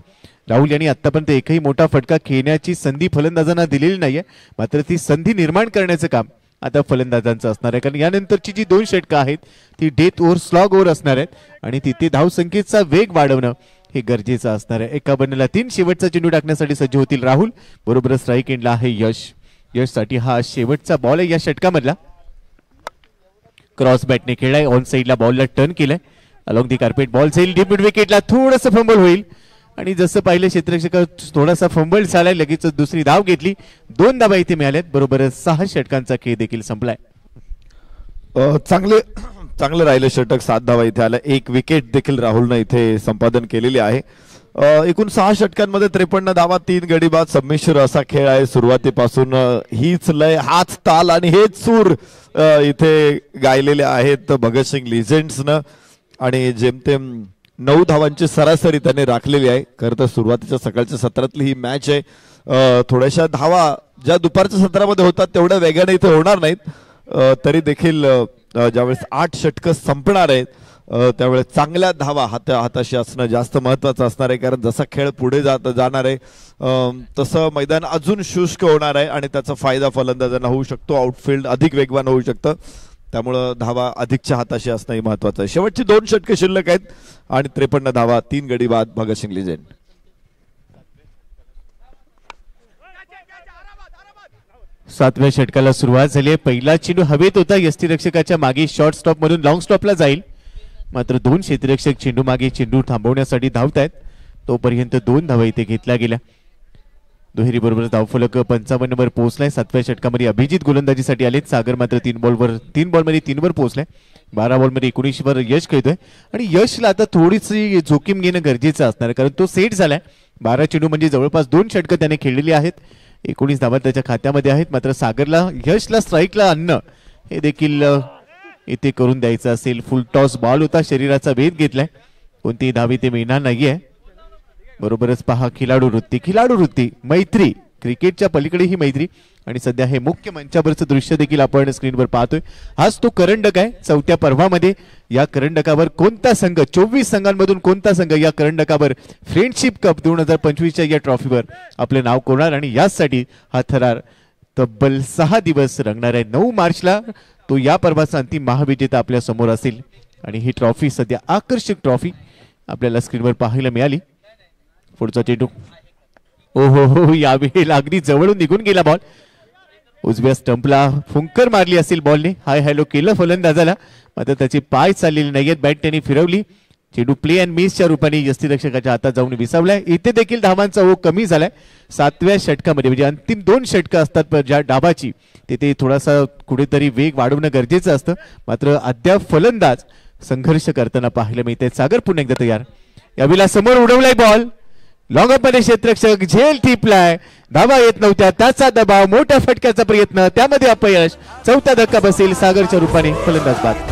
राहुल यांनी आतापर्यंत एकही मोठा फटका खेळण्याची संधी फलंदाजांना दिलेली नाहीये. मात्र ती संधी निर्माण करण्याचं काम आता फलंदाजांचं असणार आहे. कारण यानंतरची जी 2 षटकं आहेत ती डेथ ओव्हर स्लॉग ओव्हर असणार आहेत आणि तिथे धावसंख्येचा वेग वाढवणं हे गरजेचं असणार आहे. 51ला 3 शेवटचा चेंडू टाकण्यासाठी सज्ज होतील राहुल. बरोबर स्ट्राईक एंडला आहे यश. यशसाठी हा शेवटचा बॉल आहे या षटकामधला. क्रॉस बॅटने खेळलाय. ऑन साईडला बॉलला टर्न केलाय. अलॉंग दी कार्पेट बॉल जाईल डीप मिड विकेटला. थोडंसं फंबल होईल आणि जसं पाहिलं क्षेत्ररक्षक थोडासा फंबल झालाय. लगेच दुसरी धाव घेतली. 2 धावा इथे मिळाल्यात. बरोबर 6 षटकांचा खेळ देखील संपलाय.
चांगलं राहिलं षटक. 7 धावा इथे आल्या. 1 विकेट देखील राहुलनं इथे संपादन केलेली आहे. एकूण 6 षटकांमध्ये 53 धावा, 3 गडी बाद. संमिश्र असा खेळ आहे. सुरुवातीपासून हीच लय, हाच ताल आणि हेच सूर इथे गायलेले आहेत भगतसिंग लिजेंड्सनं. आणि जेमतेम 9 धावांची सरासरी त्याने राखलेली आहे. खरं तर सुरुवातीच्या सकाळच्या सत्रातली ही मॅच आहे. थोड्याशा धावा ज्या दुपारच्या सत्रामध्ये होतात तेवढ्या वेगाने इथे होणार नाहीत. तरी देखील ज्यावेळेस 8 षटकं संपणार आहेत त्यावेळेस चांगल्या धावा हाताशी असणं जास्त महत्त्वाचं असणार आहे. कारण जसा खेळ पुढे जाणार आहे तसं मैदान अजून शुष्क होणार आहे आणि त्याचा फायदा फलंदाजांना होऊ शकतो. आउटफील्ड अधिक वेगवान होऊ शकतं. त्यामुळं धावा अधिकच्या हाताशी असणंही महत्त्वाचं आहे. शेवटची 2 षटके शिल्लक आहेत आणि 53 धावा, 3 गडी बाद भगतसिंग लिजेंड.
सातव्या षटकाला सुरुवात झाली आहे. पहिला चेंडू हवेत होता. यष्टीरक्षकाच्या मागे शॉर्ट स्टॉप मधून लॉंग स्टॉपला जाईल. मात्र 2 क्षेत्ररक्षक चेंडू मागे चेंडू थांबवण्यासाठी धावतायत. तोपर्यंत 2 धावा इथे घेतल्या गेल्या. दुहेरी बरोबर धावफलक 55 वर पोहोचलाय. 7व्या षटकामध्ये अभिजित गोलंदाजीसाठी आलेत. सागर मात्र 3 बॉलमध्ये 3 वर पोहोचलाय. 12 बॉलमध्ये 19 वर यश खेळतोय आणि यशला आता थोडीशी जोखीम घेणं गरजेचं असणार आहे. कारण तो सेट झालाय. 12 चेंडू म्हणजे जवळपास 2 षटकं त्याने खेळलेली आहेत. 19 धावा त्याच्या खात्यामध्ये आहेत. मात्र सागरला यशला स्ट्राईकला आणणं हे देखील इथे करून द्यायचं असेल. फुल टॉस बॉल होता. शरीराचा वेध घेतलाय. कोणतीही धावी ते मिळणार नाहीये. बरोबरच पहा खिलाडू वृत्ती मैत्री. क्रिकेटच्या पलीकडे ही मैत्री आणि सध्या हे मुख्य मंचावरचं दृश्य देखील आपण स्क्रीनवर पाहतोय. हाच तो करंडक आहे. 4थ्या पर्वामध्ये या करंडकावर कोणता संघ, 24 संघांमधून कोणता संघ या करंडकावर फ्रेंडशिप कप 2025च्या या ट्रॉफीवर आपले नाव कोरणार आणि यासाठी हा थरार तब्बल 6 दिवस रंगणार आहे. 9 मार्चला तो या पर्वाचा अंतिम महाविजेता आपल्या समोर असेल आणि ही ट्रॉफी सध्या आकर्षक ट्रॉफी आपल्याला स्क्रीनवर पाहायला मिळाली. पुढचा चेंडू ओहो यावेळेला अगदी जवळून निघून गेला बॉल. उजव्या स्टंपला फुंकर मारली असेल बॉलने. हाय हॅलो केलं फलंदाजाला. मात्र त्याचे पाय चाललेले नाहीयेत. बॅट त्यांनी फिरवली. चेंडू प्ले अँड मिसच्या रूपाने यष्टीरक्षकाच्या हातात जाऊन विसावलाय. इथे देखील धावांचा ओघ कमी झालाय. 7व्या षटकामध्ये म्हणजे अंतिम 2 षटकं असतात ज्या डावाची तिथे थोडासा कुठेतरी वेग वाढवणं गरजेचं असतं. मात्र अद्याप फलंदाज संघर्ष करताना पाहायला मिळते. सागर पुन्हा एकदा तयार. यावेळेला समोर उडवलाय बॉल. लॉंग मध्ये क्षेत्ररक्षक झेल टिपलाय. धावा येत नव्हत्या. त्याचा दबाव, मोठ्या फटक्याचा प्रयत्न, त्यामध्ये अपयश. 4था धक्का बसेल. सागरच्या रूपाने फलंदाज बाद.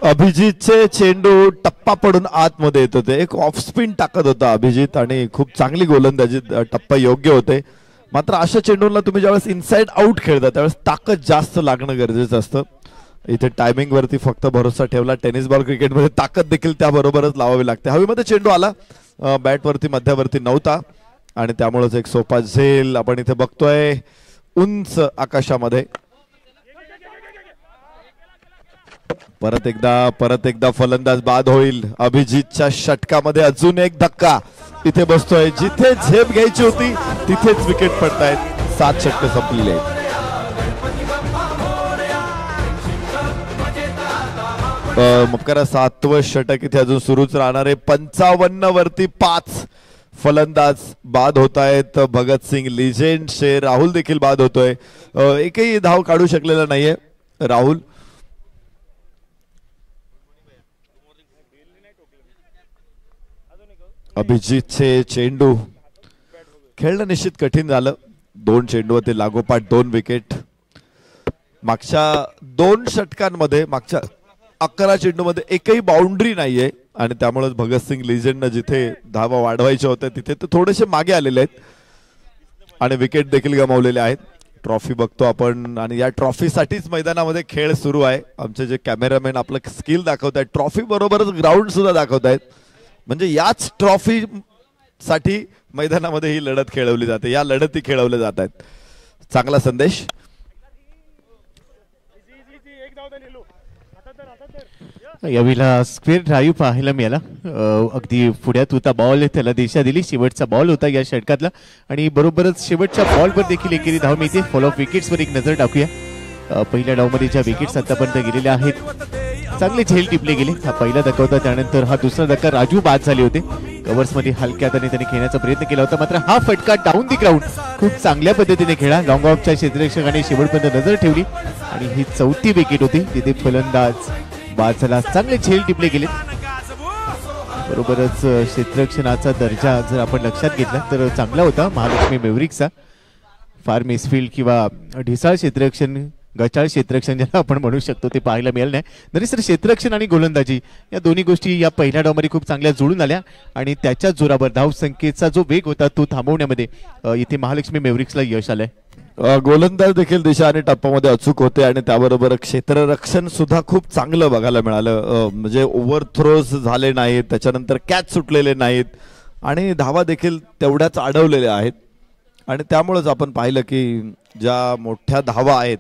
अभिजितचे चेंडू टप्पा पडून आतमध्ये येत होते. एक ऑफ स्पिन टाकत होता अभिजित आणि खूप चांगली गोलंदाजी. टप्पा योग्य होते. मात्र अशा चेंडूला तुम्ही ज्यावेळेस इनसाइड आउट खेळता त्यावेळेस ताकद जास्त लागणं गरजेचं असतं. इथे टायमिंग वरती फक्त भरोसा ठेवला. टेनिस बॉल क्रिकेटमध्ये ताकद देखील त्याबरोबरच लावावी लागते. हवेमध्ये चेंडू आला, बॅट वरती मध्यावरती नव्हता आणि त्यामुळेच एक सोपा झेल आपण इथे बघतोय उंच आकाशामध्ये. परत एकदा फलंदाज बाद होईल. अभिजितच्या षटकामध्ये अजून एक धक्का इथे बसतोय. जिथे झेप घ्यायची होती तिथेच विकेट पडतायत. 7 षटक संपलेले आहेत. मकरा 7वं षटक इथे अजून सुरूच राहणार आहे. 55 वरती 5 फलंदाज बाद होत आहेत. भगतसिंग लिजेंड शे राहुल देखील बाद होतोय. एकही धाव काढू शकलेला नाहीये राहुल. अभिजितचे चेंडू खेळणं निश्चित कठीण झालं. 2 चेंडूवरती लागोपाठ 2 विकेट. मागच्या 2 षटकांमध्ये मागच्या 11 चेंडूमध्ये एकही बाउंड्री नाहीये आणि त्यामुळेच भगतसिंग लिजेंडनं जिथे धावा वाढवायच्या होत्या तिथे ते थोडेसे मागे आलेले आहेत आणि विकेट देखील गमावलेले आहेत. ट्रॉफी बघतो आपण आणि या ट्रॉफीसाठीच मैदानामध्ये खेळ सुरू आहे. आमचे जे कॅमेरामॅन आपलं स्किल दाखवत आहेत, ट्रॉफी बरोबरच ग्राउंड सुद्धा दाखवत आहेत. म्हणजे याच ट्रॉफी साठी मैदानामध्ये ही लढत खेळवली जाते, या लढती खेळवल्या जात आहेत. चांगला संदेश.
यावेळेला स्क्वेअर ड्राईव्ह पाहायला मिळाला. अगदी पुढ्यात होता बॉल, त्याला दिशा दिली. शेवटचा बॉल होता या षटकातला आणि बरोबरच शेवटच्या बॉलवर देखील एकेरी धाव मिळते. फॉलो ऑफ विकेट्सवर एक नजर टाकूया. पहिल्या डावमध्ये ज्या विकेट्स आतापर्यंत गेलेल्या आहेत चांगले झेल टिपले गेले. हा पहिला धक्का होता, त्यानंतर हा दुसरा धक्का. राजू बाद झाले होते. कव्हर्समध्ये हलक्या हाताने त्यांनी खेळण्याचा प्रयत्न केला होता, मात्र हा फटका डाऊन दी ग्राउंड खूप चांगल्या पद्धतीने खेळा. लॉंग ऑफच्या क्षेत्ररक्षकाने शेवटपर्यंत नजर ठेवली आणि ही 4थी विकेट होती. तिथे फलंदाज बाद झाला. चांगले झेल टिपले गेले. बरोबरच क्षेत्ररक्षणाचा दर्जा जर आपण लक्षात घेतला तर चांगला होता महालक्ष्मी मेवरिक्सचा. फार मिसफिल्ड किंवा ढिसाळ क्षेत्ररक्षण, गचाळ क्षेत्ररक्षण ज्याला आपण म्हणू शकतो ते पाहायला मिळालं नाही. तरी सर क्षेत्ररक्षण आणि गोलंदाजी या दोन्ही गोष्टी या पहिल्या डावमध्ये खूप चांगल्या जुळून आल्या आणि त्याच्या जोरावर धावसंख्येचा जो वेग होता तो थांबवण्यामध्ये इथे महालक्ष्मी मेवरिक्सला यश आलंय.
गोलंदाज देखील दिशा आणि टप्प्यामध्ये अचूक होते आणि त्याबरोबर क्षेत्ररक्षण सुद्धा खूप चांगलं बघायला मिळालं. म्हणजे ओव्हरथ्रोज झाले नाहीत, त्याच्यानंतर कॅच सुटलेले नाहीत आणि धावा देखील तेवढ्याच अडवलेल्या आहेत. आणि त्यामुळेच आपण पाहिलं की ज्या मोठ्या धावा आहेत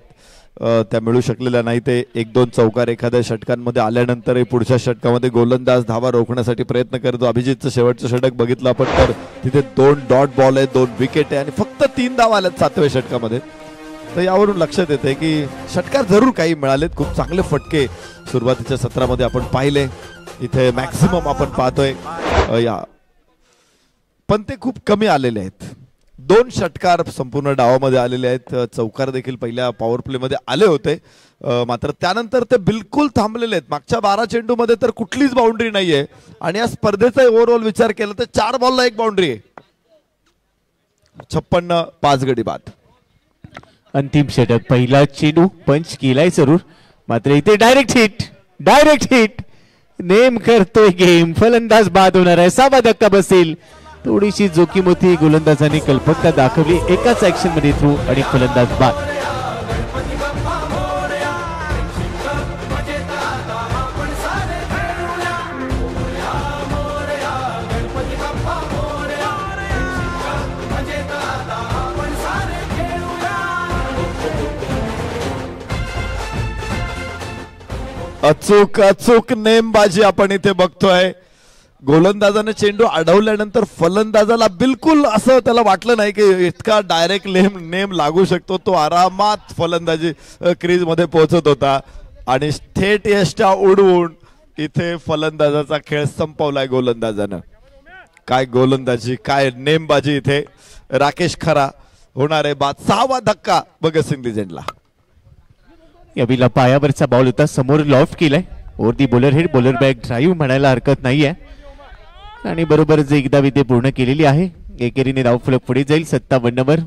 त्या मिळू शकलेल्या नाही. ते 1-2 चौकार एखाद्या षटकांमध्ये आल्यानंतर पुढच्या षटकामध्ये गोलंदाज धावा रोखण्यासाठी प्रयत्न करतो. अभिजितचं शेवटचं षटक बघितलं आपण तर तिथे 2 डॉट बॉल आहे, 2 विकेट आहे आणि फक्त 3 धावा आल्यात 7व्या षटकामध्ये. तर यावरून लक्षात येते की षटकार जरूर काही मिळालेत. खूप चांगले फटके सुरुवातीच्या सत्रामध्ये आपण पाहिले. इथे मॅक्सिमम आपण पाहतोय या, पण ते खूप कमी आलेले आहेत. 2 षटकार संपूर्ण डावामध्ये आलेले आहेत. चौकार देखील पहिल्या पॉवर प्ले मध्ये आले होते, मात्र त्यानंतर ते बिलकुल थांबलेले आहेत. मागच्या 12 चेंडूमध्ये तर कुठलीच बाउंड्री नाहीये आणि या स्पर्धेचा ओव्हरऑल विचार केला तर 4 बॉलला 1 बाउंड्री आहे. 56 5 गडी बाद.
अंतिम षटक. पहिला चेंडू पंच केलाय जरूर, मात्र इथे डायरेक्ट हिट नेम करतोय गेम. फलंदाज बाद होणार आहे. 6वा धक्का बसेल. थोडीशी जोखीम होती, गोलंदाजांनी कल्पकता दाखवली एकाच ऍक्शन मध्ये थ्रू आणि फलंदाज बाद.
अचूक नेमबाजी आपण इथे बघतोय. गोलंदाजाने चेंडू अडवल्यानंतर फलंदाजाला बिलकुल असं त्याला वाटलं नाही की इतका डायरेक्ट नेम लागू शकतो. तो आरामात फलंदाजी क्रीज मध्ये पोहोचत होता आणि थेट यष्टा उडवून इथे फलंदाजाचा खेळ संपवलाय गोलंदाजानं. काय गोलंदाजी, काय नेमबाजी इथे. राकेश खरा होणार आहे बाद. 6वा धक्का भगतसिंग लिजेंडला.
यावेळेला पायावरचा बॉल होता, समोर लॉफ्ट केलाय. ओव्हर दी bowler head, bowler back drive म्हणायला हरकत नाहीये आणि बरोबर जे एकदा विद्या पूर्ण केलेली आहे. एकेरीने धावफलक पुढे जाईल. 57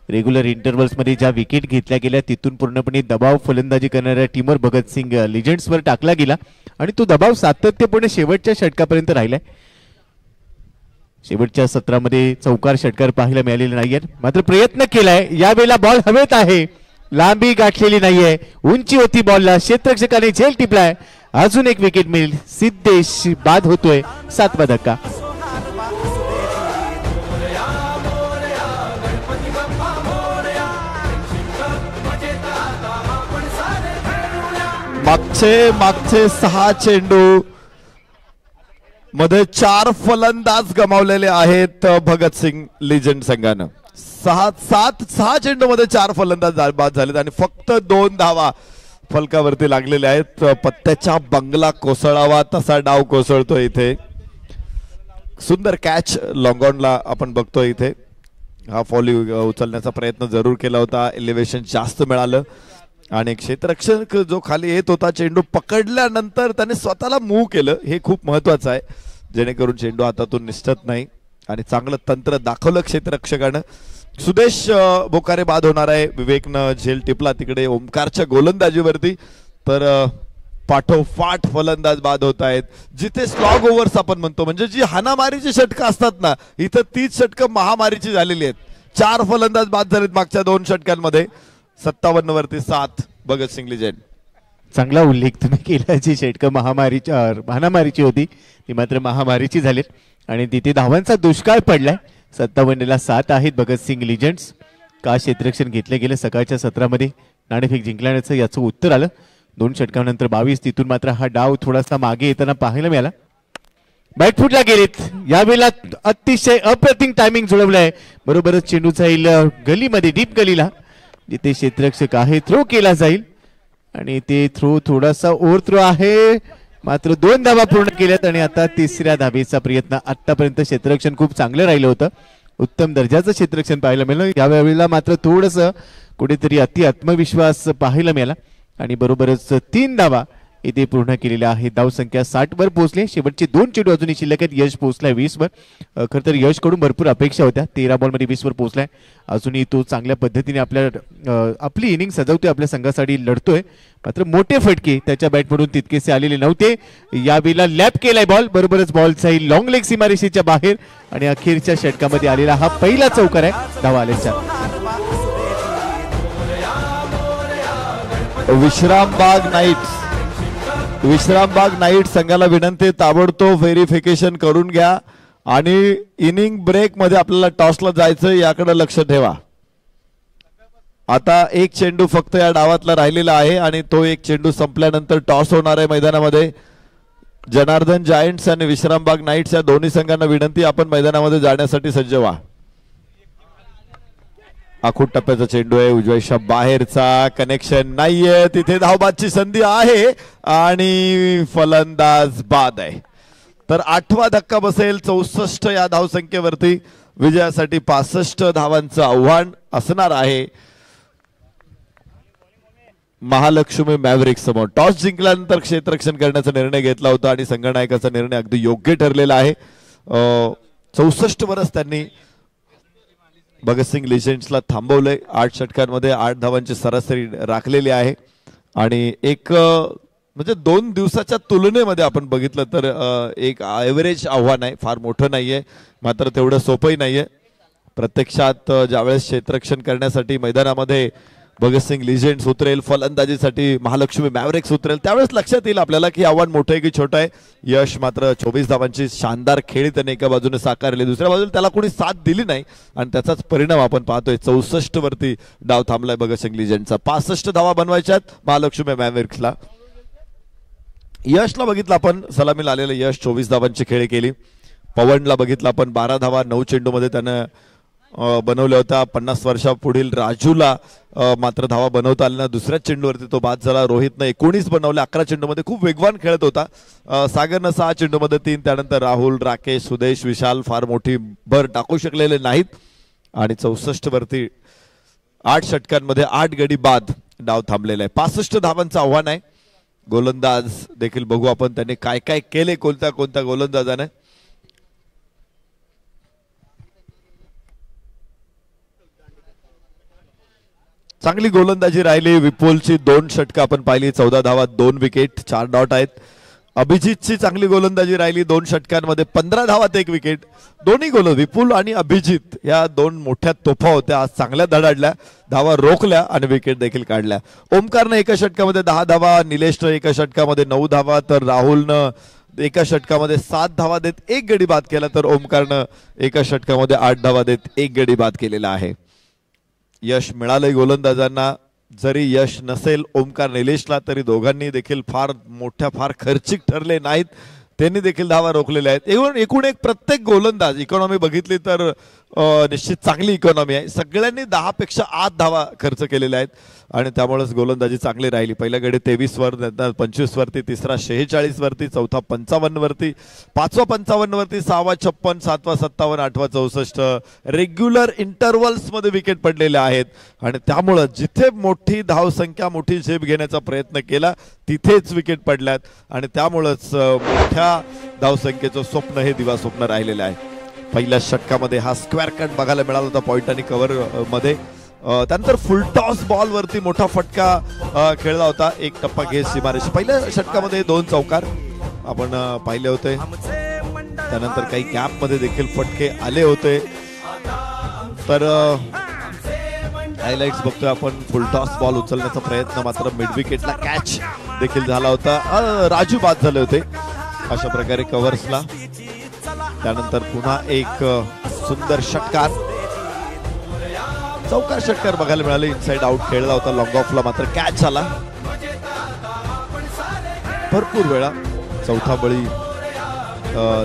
रेग्युलर इंटरव्हल्स मध्ये ज्या विकेट घेतल्या गेल्या तिथून पूर्णपणे दबाव फलंदाजी करणाऱ्या टीमवर भगतसिंग लिजेंड्सवर टाकला गेला आणि तो दबाव सातत्यपूर्ण शेवटच्या षटकापर्यंत राहिलाय. शेवटच्या सत्रामध्ये चौकार षटकार पाहायला मिळालेले नाहीये, मात्र प्रयत्न केलाय. यावेळेला बॉल हवेत आहे. लांबी गाठलेली नाहीये, उंची होती बॉलला, क्षेत्ररक्षकाने झेल टिपलाय. अजून एक विकेट मिळेल. सिद्धेश बाद होतोय. 7वा धक्का.
मागचे 6 चेंडू मध्ये 4 फलंदाज गमावलेले आहेत भगतसिंग लिजंड संघानं. 6 चेंडू मध्ये 4 फलंदाज बाद झालेत आणि फक्त 2 धावा फलकावरती लागलेले आहेत. पत्त्याच्या बंगला कोसळावा तसा डाव कोसळतो इथे. सुंदर कॅच लॉंगॉनला आपण बघतोय इथे. हा फॉली उचलण्याचा प्रयत्न जरूर केला होता. एलिव्हेशन जास्त मिळालं आणि क्षेत्ररक्षक जो खाली येत होता चेंडू पकडल्यानंतर त्याने स्वतःला मूव्ह केलं. हे खूप महत्वाचं आहे जेणेकरून चेंडू हातातून निसटत नाही आणि चांगलं तंत्र दाखवलं क्षेत्ररक्षकानं. सुदेश बोकारे बाद होणार आहे. विवेकनं झेल टिपला तिकडे ओमकारच्या गोलंदाजीवरती. तर पाठोपाठ फलंदाज बाद होत आहेत. जिथे स्लॉग ओव्हर्स आपण म्हणतो म्हणजे जी हाणामारीची षटकं असतात ना, इथं 30 षटकं महामारीची झालेली आहेत. 4 फलंदाज बाद झालेत मागच्या 2 षटकांमध्ये. 57 वरती 7 भगतसिंग लिजंड.
चांगला उल्लेख तुम्ही केला. जी षटकं हाणामारीची होती ती मात्र महामारीची झालीत आणि तिथे धावांचा दुष्काळ पडलाय. 57ला 7 आहेत भगतसिंग लिजंड्स. का क्षेत्ररक्षण घेतले गेले सकाळच्या सत्रामध्ये नाणेफेक जिंकल्याचं याचं उत्तर आलं. 2 षटकांनंतर 22. तिथून मात्र हा डाव थोडासा मागे येताना पाहायला मिळाला. बॅटफुटला गेलेत. यावेळेला अतिशय अप्रतिम टायमिंग जुळवलंय. बरोबरच चेंडू जाईल गलीमध्ये, डीप गलीला, जिथे क्षेत्ररक्षक आहे. थ्रो केला जाईल आणि ते थ्रो थोडासा ओव्हर थ्रो आहे. मात्र 2 धावा पूर्ण केल्यात आणि आता 3ऱ्या धावेचा प्रयत्न. आतापर्यंत क्षेत्ररक्षण खूप चांगलं राहिलं होतं. उत्तम दर्जाचं क्षेत्ररक्षण पाहायला मिळालं. यावेळेला मात्र थोडंसं कुठेतरी आत्मविश्वास पाहायला मिळाला आणि बरोबरच 3 धावा इथे पूर्ण केलेल्या आहेत. धावसंख्या 60 वर पोहोचले. शेवटचे 2 चेंडू अजूनही शिल्लक आहेत. यश पोहोचलाय 20 वर. खरं तर यशकडून भरपूर अपेक्षा होत्या. 13 बॉलमध्ये 20 वर पोहोचलाय. अजूनही तो चांगल्या पद्धतीने आपली इनिंग सजवतोय, आपल्या संघासाठी लढतोय. मात्र मोठे फटके त्याच्या बॅटमधून तितकेसे आलेले नव्हते. यावेळेला लॅप केलाय बॉल. बरोबरच बॉल जाईल लॉंग लेग सीमारेषेच्या बाहेर आणि अखेरच्या षटकामध्ये आलेला हा पहिला चौकार आहे. धावा आले 4.
विश्रामबाग नाईट संघाला विनंती, ताबडतोब व्हेरिफिकेशन करून घ्या आणि इनिंग ब्रेक मध्ये आपल्याला टॉसला जायचं, याकडे लक्ष ठेवा. आता 1 चेंडू फक्त या डावातला राहिलेला आहे आणि तो 1 चेंडू संपल्यानंतर टॉस होणार आहे मैदानामध्ये. जनार्दन जायंट्स आणि विश्रामबाग नाईट्स या दोन्ही संघांना विनंती, आपण मैदानामध्ये जाण्यासाठी सज्ज व्हा. आखूड टप्प्याचा चेंडू आहे, उजव्याच्या बाहेरचा, कनेक्शन नाहीये. तिथे धावबादची संधी आहे आणि फलंदाज बाद आहे. तर 8वा धक्का बसेल. 64 या धावसंख्येवरती विजयासाठी 65 धावांचं आव्हान असणार आहे महालक्ष्मी मॅव्हरिक समोर. टॉस जिंकल्यानंतर क्षेत्ररक्षण करण्याचा निर्णय घेतला होता आणि संघनायकाचा निर्णय अगदी योग्य ठरलेला आहे. 64 वर्ष त्यांनी भगतसिंग लिजंड्सला थांबवलंय. 8 षटकांमध्ये 8 धावांची सरासरी राखलेली आहे आणि एक म्हणजे 2 दिवसाच्या तुलनेमध्ये आपण बघितलं तर एक ॲव्हरेज आव्हान आहे. फार मोठं नाहीये, मात्र तेवढं सोपंही नाहीये. प्रत्यक्षात ज्यावेळेस क्षेत्ररक्षण करण्यासाठी मैदानामध्ये भगतसिंग लिजंड्स उतरेल, फलंदाजीसाठी महालक्ष्मी मॅव्हरिक्स उतरेल, त्यावेळेस लक्षात येईल आपल्याला की आव्हान मोठं आहे की छोटं आहे. यश मात्र 24 धावांची शानदार खेळी त्याने एका बाजूने साकारली, दुसऱ्या बाजूला त्याला कोणी साथ दिली नाही आणि त्याचाच परिणाम आपण पाहतोय. 64 वरती डाव थांबलाय भगतसिंग लिजंड्सचा. 65 धावा बनवायच्यात महालक्ष्मी मॅव्हरिक्सला. यशला बघितलं आपण, सलामीला आलेलं यश 24 धावांची खेळी केली. पवनला बघितलं आपण, 12 धावा 9 चेंडूमध्ये त्यानं बनवल्या होत्या. 50 वर्षापुढील राजूला मात्र धावा बनवता आल्या. दुसऱ्याच चेंडूवरती तो बाद झाला. रोहितनं 19 बनवले 11 चेंडूमध्ये, खूप वेगवान खेळत होता. सागरनं 6 चेंडूमध्ये 3. त्यानंतर राहुल, राकेश, सुदेश, विशाल फार मोठी भर टाकू शकलेले नाहीत आणि 64 वरती 8 षटकांमध्ये 8 गडी बाद डाव थांबलेला आहे. 65 धावांचं आव्हान आहे. गोलंदाज देखील बघू आपण त्यांनी काय काय केले, कोणत्या कोणत्या गोलंदाजाने. चांगली गोलंदाजी राहिली. विपुलची 2 षटकं आपण पाहिली, 14 धावा 2 विकेट, 4 डॉट आहेत. अभिजितची चांगली गोलंदाजी राहिली 2 षटकांमध्ये 15 धावात 1 विकेट. दोन्ही गोल विपुल आणि अभिजित या 2 मोठ्या तोफा होत्या, आज चांगल्या धडाडल्या, धावा रोखल्या आणि विकेट देखील काढल्या. ओमकारनं एका षटकामध्ये 10 धावा, निलेशनं एका षटकामध्ये 9 धावा, तर राहुलनं एका षटकामध्ये 7 धावा देत 1 गडी बाद केला, तर ओमकारनं एका षटकामध्ये 8 धावा देत 1 गडी बाद केलेला आहे. यश मिळालंय गोलंदाजांना. जरी यश नसेल ओमकार निलेशला तरी दोघांनी देखील फार खर्चिक ठरले नाहीत, त्यांनी देखील धावा रोखलेल्या आहेत. एकूण एक प्रत्येक गोलंदाज इकॉनॉमी बघितली तर निश्चित चांगली इकॉनॉमी आहे. सगळ्यांनी 10 पेक्षा आत धावा खर्च केलेल्या आहेत आणि त्यामुळेच गोलंदाजी चांगली राहिली. पहिल्या गडी 23 वर, नंतर 25 वरती, तिसरा 46 वरती, चौथा 55 वरती, पाचवा 55 वरती, 6वा 56, 7वा 57, 8वा 64 रेग्युलर इंटरव्हल्स मध्ये विकेट पडलेले आहेत आणि त्यामुळे जिथे मोठी धावसंख्या, मोठी झेप घेण्याचा प्रयत्न केला तिथेच विकेट पडल्यात आणि त्यामुळेच मोठ्या धावसंख्येचं स्वप्न हे दिवा स्वप्न राहिलेलं आहे. पहिल्या षटकामध्ये हा स्क्वेअर कट बघायला मिळाला होता पॉइंट आणि कव्हर मध्ये. त्यानंतर फुलटॉस बॉल वरती मोठा फटका खेळला होता, 1 टप्पा घेत सीमारेष. पहिल्या षटकामध्ये 2 चौकार आपण पाहिले होते, त्यानंतर काही गॅप मध्ये देखील फटके आले होते. तर हायलाइट्स बघतोय आपण. फुलटॉस बॉल उचलण्याचा प्रयत्न मात्र मिड विकेटला कॅच देखील झाला होता, राजू बाद झाले होते अशा प्रकारे कव्हर्सला. त्यानंतर पुन्हा एक सुंदर षटकार, चौकार षटकार बघायला मिळाले. इनसाइड आउट खेळला होता, लॉंग ऑफला मात्र कॅच झाला. भरपूर वेळा चौथा बळी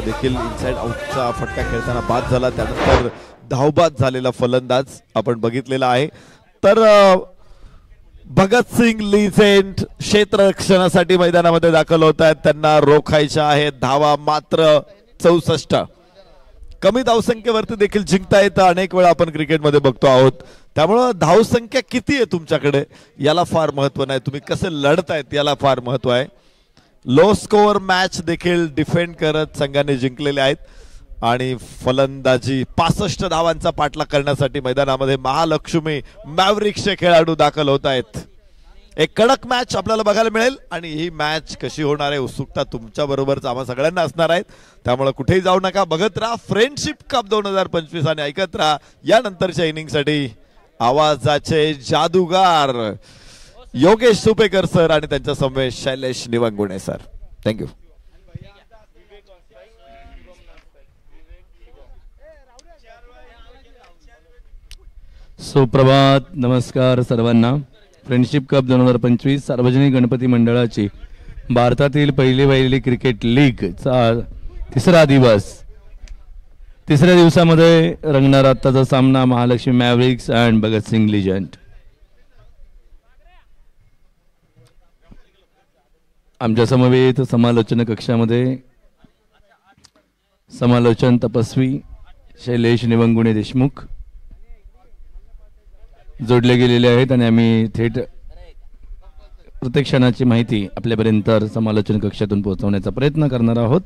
देखील इनसाइड आउटचा फटका खेळताना बाद झाला. त्यानंतर धावबाद झालेला फलंदाज आपण बघितलेला आहे. तर भगतसिंग लिजेंड क्षेत्ररक्षणासाठी मैदानामध्ये दाखल होत आहेत. त्यांना रोखायच्या आहेत धावा मात्र 64. कमी धावसंख्येवरती देखील जिंकता येतं, अनेक वेळा आपण क्रिकेटमध्ये बघतो आहोत. त्यामुळं धावसंख्या किती आहे तुमच्याकडे याला फार महत्व नाही, तुम्ही कसे लढतायत याला फार महत्व आहे. लो स्कोअर मॅच देखील डिफेंड करत संघाने जिंकलेले आहेत आणि फलंदाजी 65 धावांचा पाठलाग करण्यासाठी मैदानामध्ये महालक्ष्मी मॅव्रिक्सचे खेळाडू दाखल होत आहेत. एक कडक मॅच आपल्याला बघायला मिळेल आणि ही मॅच कशी होणार आहे उत्सुकता तुमच्या बरोबरच आम्हा सगळ्यांना असणार आहेत. त्यामुळे कुठेही जाऊ नका, बघत राहा फ्रेंडशिप कप 2025 आणि ऐकत राहा यानंतरच्या इनिंगसाठी आवाजाचे जादूगार योगेश सुपेकर सर आणि त्यांच्या समवेत शैलेश निवंगुणे सर. थँक्यू.
सुप्रभात, नमस्कार सर्वांना. फ्रेंडशिप कप 2025 सार्वजनिक गणपती मंडळाची भारतातील पहिली क्रिकेट लीगचा तिसरा दिवस. तिसऱ्या दिवसामध्ये रंगणारा आत्ताचा सामना Mahalakshmi mavericks and Bhagat Singh legend. आमच्या समवेत समालोचन कक्षामध्ये समालोचन तपस्वी शैलेश निवंगुणे देशमुख जोडले गेलेले आहेत आणि आम्ही थेट प्रत्येक क्षणाची माहिती आपल्यापर्यंत समालोचन कक्षातून पोहोचवण्याचा प्रयत्न करणार आहोत.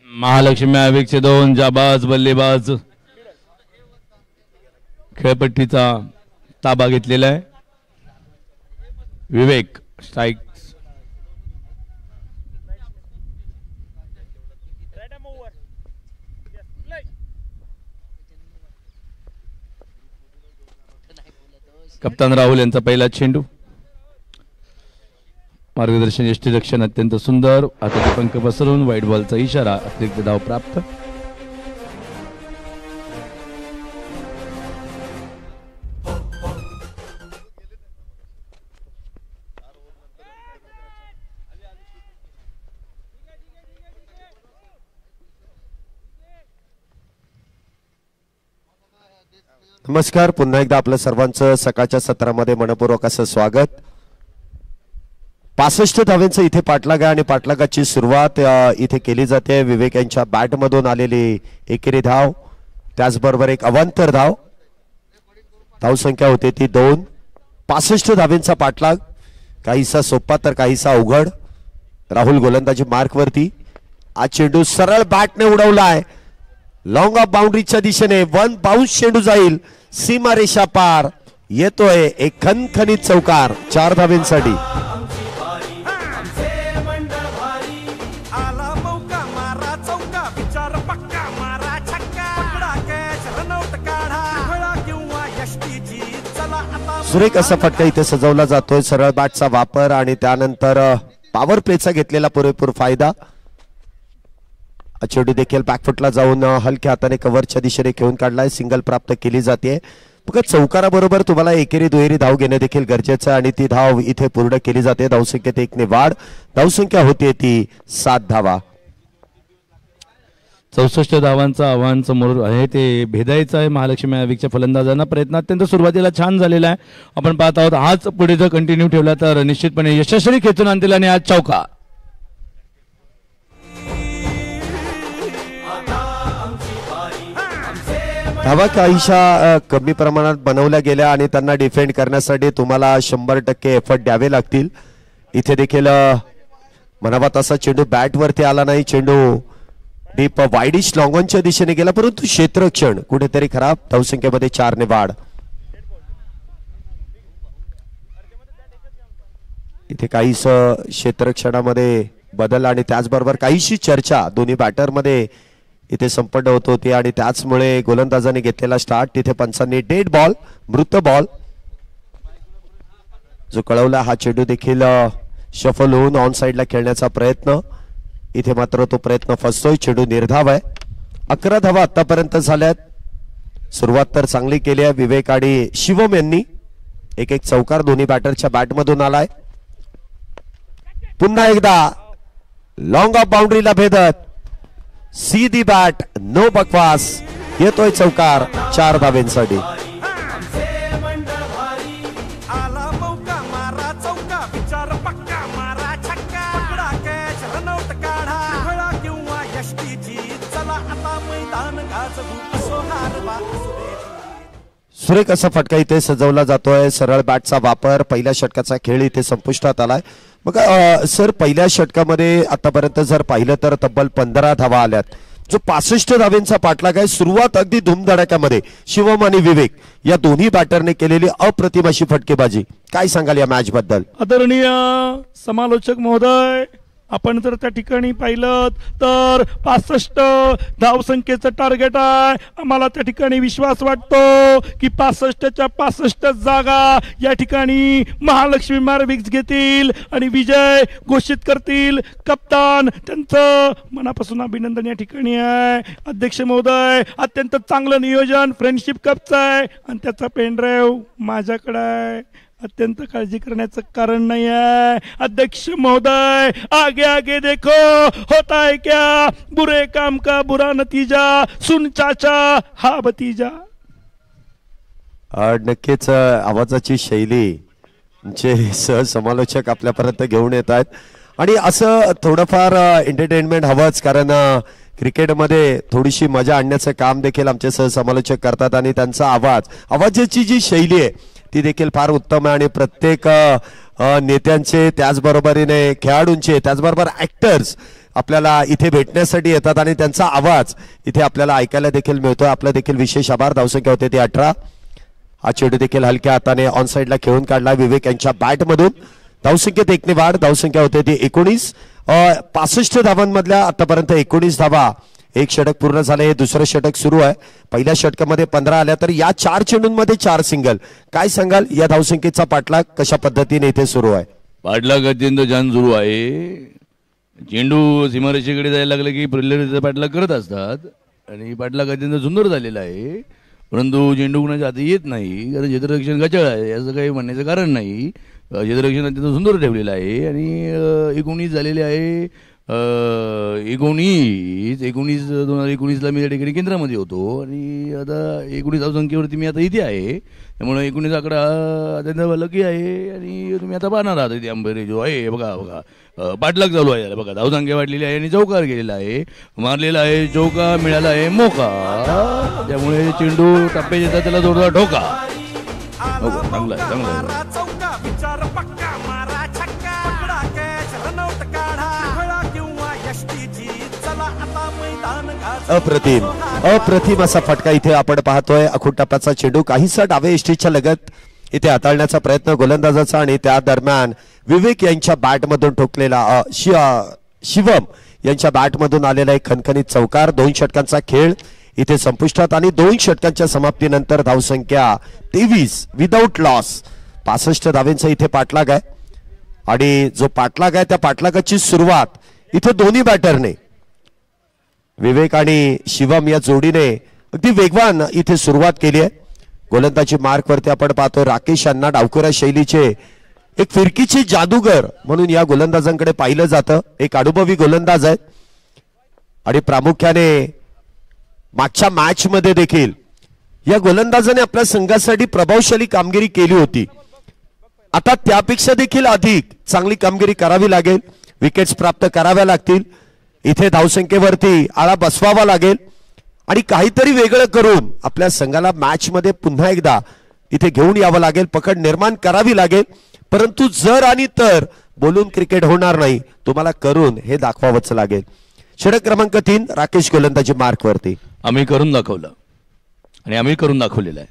महालक्ष्मी मॅव्रिक्सचे 2 जाबाज बल्लेबाज खेळपट्टीचा ताबा घेतलेला आहे. विवेक स्ट्राइक, कप्तान राहुल यांचा पहिला चेंडू, मार्गदर्शन यष्टीरक्षण अत्यंत सुंदर, हाताचे पंख पसरून वाईट बॉलचा इशारा, अतिरिक्त धाव प्राप्त.
नमस्कार, पुन्हा एकदा आपलं सर्वांचं सकाळच्या सत्रामध्ये मनपूर्वक असं स्वागत. 65 धावांचं इथे पाठलाग आहे आणि पाठलागाची सुरुवात इथे केली जाते. विवेक यांच्या बॅट मधून आलेली एकेरी धाव, त्याचबरोबर एक अवांतर धाव. धावसंख्या होते ती 2. 65 धावांचा पाठलाग, काहीसा सोपा तर काहीसा अवघड. राहुल गोलंदाजी मार्क वरती. आज चेंडू सरळ बॅटने उडवलाय लॉंग ऑफ बाउंड्रीच्या दिशेने. 1 बाउन्स चेंडू जाईल सीमारेषा पार. येतोय एक खणखणीत चौकार 4 धावांसाठी.
आला मौका मारा चौका, विचार पक्का मारा छक्का, पकडा कॅच रनआउट काढा, फळा किंवा यष्टीची चला आता.
सुरेख असा फटका इथे सजवला जातोय. सरळ बॅटचा वापर आणि त्यानंतर पॉवर प्लेचा घेतलेला पुरेपूर फायदा. चेंडू देखील बॅकफुटला जाऊन हलक्या हाताने कव्हरच्या दिशेने घेऊन काढलाय. सिंगल प्राप्त केली जाते. बघा चौकाराबरोबर तुम्हाला एकेरी दुहेरी धाव घेणे देखील गरजेचं आहे आणि ती धाव इथे पूर्ण केली जाते. धावसंख्येत 1 ने वाढ. धावसंख्या होते ती 7 धावा.
64 धावांचं आव्हान समोर आहे, ते भेदायचं आहे महालक्ष्मी आयविकच्या फलंदाजांना. प्रयत्न अत्यंत सुरुवातीला छान झालेला आहे. आपण पाहत आहोत हाच पुढे जर कंटिन्यू ठेवला तर निश्चितपणे यशस्वी खेचून आणतील आणि आज चौका.
धावा काहीशा कमी प्रमाणात बनवल्या गेल्या आणि त्यांना डिफेंड करण्यासाठी तुम्हाला 100% एफर्ट द्यावे लागतील. इथे देखील म्हणावा तसा चेंडू बॅट वरती आला नाही. चेंडू डीप वाईडिश लॉंगॉनच्या दिशेने गेला, परंतु क्षेत्रक्षण कुठेतरी खराब. धावसंख्येमध्ये 4 ने वाढ. इथे काहीच क्षेत्रक्षणामध्ये बदल आणि त्याचबरोबर काहीशी चर्चा दोन्ही बॅटरमध्ये इथे संपन्न होत होती आणि त्याचमुळे गोलंदाजाने घेतलेला स्टार्ट. तिथे पंचांनी डेड बॉल, मृत बॉल जो कळवला. हा चेंडू देखील शफल होऊन ऑन साइडला खेळण्याचा प्रयत्न. इथे मात्र तो प्रयत्न फसतोय. चेंडू निर्धाव आहे. 11 धावा आतापर्यंत झाल्यात. सुरुवात तर चांगली केली आहे विवेक आणि शिवम यांनी. एक चौकार दोन्ही बॅटरच्या बॅटमधून आलाय. पुन्हा एकदा long of बाउंड्रीला भेदत Sidhi bat, no बकवास. येतोय चौकार 4 धावांसाठी.
आला मौका मारा चौका, विचार पक्का मारा छक्का, पकडा कॅच रनआउट काढा, फळा किंवा यष्टीची चला आता मैदान गाजवू, असो हार वा असो दे.
सुरेख असा फटका इथे सजवला जातोय. सरळ बॅटचा वापर. पहिल्या षटकाचा खेळ इथे संपुष्टात आलाय. मग सर पहिल्या षटकामध्ये आतापर्यंत जर पाहिलं तर तब्बल 15 धावा आल्यात. जो 65 धावांचा पाठलाग आहे. सुरुवात अगदी धूमधडाक्यामध्ये शिवम आणि विवेक या दोन्ही बॅटरने केलेली अप्रतिम अशी फटकेबाजी. काय सांगाल या मॅच बद्दल?
आदरणीय समालोचक महोदय, आपण जर त्या ठिकाणी पाहिलं तर 65 धावसंख्येचं टार्गेट आहे. आम्हाला त्या ठिकाणी विश्वास वाटतो की 65च्या 65 जागा या ठिकाणी महालक्ष्मी मार्विक्स घेतील आणि विजय घोषित करतील. कप्तान त्यांचं मनापासून अभिनंदन या ठिकाणी आहे. अध्यक्ष महोदय, अत्यंत चांगलं नियोजन फ्रेंडशिप कपचं आहे आणि त्याचा पेनड्राईव्ह माझ्याकडे आहे. अत्यंत काळजी करण्याचं कारण नाही आहे. अध्यक्ष महोदय, आगे आगे देखो, होता है क्या बुरे काम का बुरा नतीजा, सुन चाचा हा भतीजा.
नक्कीच आवाजाची शैली जे सहसमालोचक आपल्यापर्यंत घेऊन येत आहेत आणि असं थोडंफार एंटरटेनमेंट हवंच, कारण क्रिकेटमध्ये थोडीशी मजा आणण्याचं काम देखील आमचे सहसमालोचक करतात आणि त्यांचा आवाजाची जी शैली आहे ती देखील फार उत्तम आहे आणि प्रत्येक नेत्यांचे त्याचबरोबरीने खेळाडूंचे त्याचबरोबर ऍक्टर्स आपल्याला इथे भेटण्यासाठी येतात आणि त्यांचा आवाज इथे आपल्याला ऐकायला देखील मिळतोय. आपला देखील विशेष आभार. धावसंख्या होते ती 18. हा चेंडू देखील हलक्या हाताने ऑन साइडला खेळून काढला विवेक यांच्या बॅटमधून. धावसंख्येत 1 ने वाढ. धावसंख्या होते ती 19. 65 धावांमधल्या आतापर्यंत 19 धावा. एक षटक पूर्ण झाले. हे दुसरं षटक सुरू आहे. पहिल्या षटकामध्ये 15 आल्या तर या 4 चेंडूंमध्ये 4 सिंगल. काय सांगाल या धावसंख्येचा पाठलाग कशा पद्धतीने इथे सुरू आहे?
पाठलाग अत्यंत छान सुरू आहे. चेंडू सीमारेषेकडे जायला लागले की प्रिलिमिनरीचा पाठलाग करत असतात आणि पाठलाग अत्यंत सुंदर झालेला आहे. परंतु चेंडू कुणाच्या हाती येत नाही, कारण क्षेत्ररक्षण गचाळ आहे असं काही म्हणण्याचं कारण नाही. क्षेत्ररक्षण अत्यंत सुंदर ठेवलेलं आहे आणि 19 झालेले आहे. 2019ला मी या ठिकाणी केंद्रामध्ये होतो आणि आता 19 धावसंख्येवरती मी आता इथे आहे. त्यामुळे 19 आकडा अत्यंत लकी आहे आणि तुम्ही आता पाहणार आहात इथे अंबेरी जो आहे बघा बघा पाठलाग चालू आहे बघा. धावसंख्या वाढलेली आहे आणि चौकार गेलेला आहे, मारलेला आहे चौका, मिळाला आहे मोका. त्यामुळे चेंडू टप्पे येतात त्याला जोरदार ठोका. चांगला आहे चांगला आहे.
चौका विचार पक्का मारा छक्का पकडा कॅच रनआउट काढा खेळा किंवा यष्टीची चला आता मैदान गाजवा.
अप्रतिम असा फटका इथे आपण पाहतोय. अखूट टप्प्याचा चेंडू काहीसा डावे एसटीच्या लगत इथे हाताळण्याचा प्रयत्न गोलंदाजाचा आणि त्या दरम्यान विवेक यांच्या बॅटमधून ठोकलेला शिवम यांच्या बॅटमधून आलेला एक खणखणीत चौकार. 2 षटकांचा खेळ इथे संपुष्टात आणि 2 षटकांच्या समाप्तीनंतर धावसंख्या 23 विदाऊट लॉस. 65 धावेंचा इथे पाठलाग आहे आणि जो पाठलाग आहे त्या पाठलागाची सुरुवात इथे दोन्ही बॅटरने विवेक आणि शिवम या जोडीने अगदी वेगवान इथे सुरुवात केली आहे. गोलंदाजी मार्कवरती आपण पाहतोय राकेश यांना डावखुऱ्या शैलीचे एक फिरकीचे जादूगर म्हणून या गोलंदाजांकडे पाहिलं जातं. एक अनुभवी गोलंदाज आहेत आणि प्रामुख्याने मागच्या मॅच मध्ये देखील या गोलंदाजाने आपल्या संघासाठी प्रभावशाली कामगिरी केली होती. आता त्यापेक्षा देखील अधिक चांगली कामगिरी करावी लागेल, विकेट्स प्राप्त कराव्या लागतील, इथे धावसंख्येवरती आळा बसवावा लागेल आणि काहीतरी वेगळं करून आपल्या संघाला मॅच मध्ये पुन्हा एकदा इथे घेऊन यावं लागेल, पकड निर्माण करावी लागेल. परंतु जर आणि तर बोलून क्रिकेट होणार नाही, तुम्हाला करून हे दाखवावंच लागेल. षटक क्रमांक 3 राकेश गोलंदाजी मार्कवरती.
आम्ही करून दाखवलं आणि आम्ही करून दाखवलेलं आहे.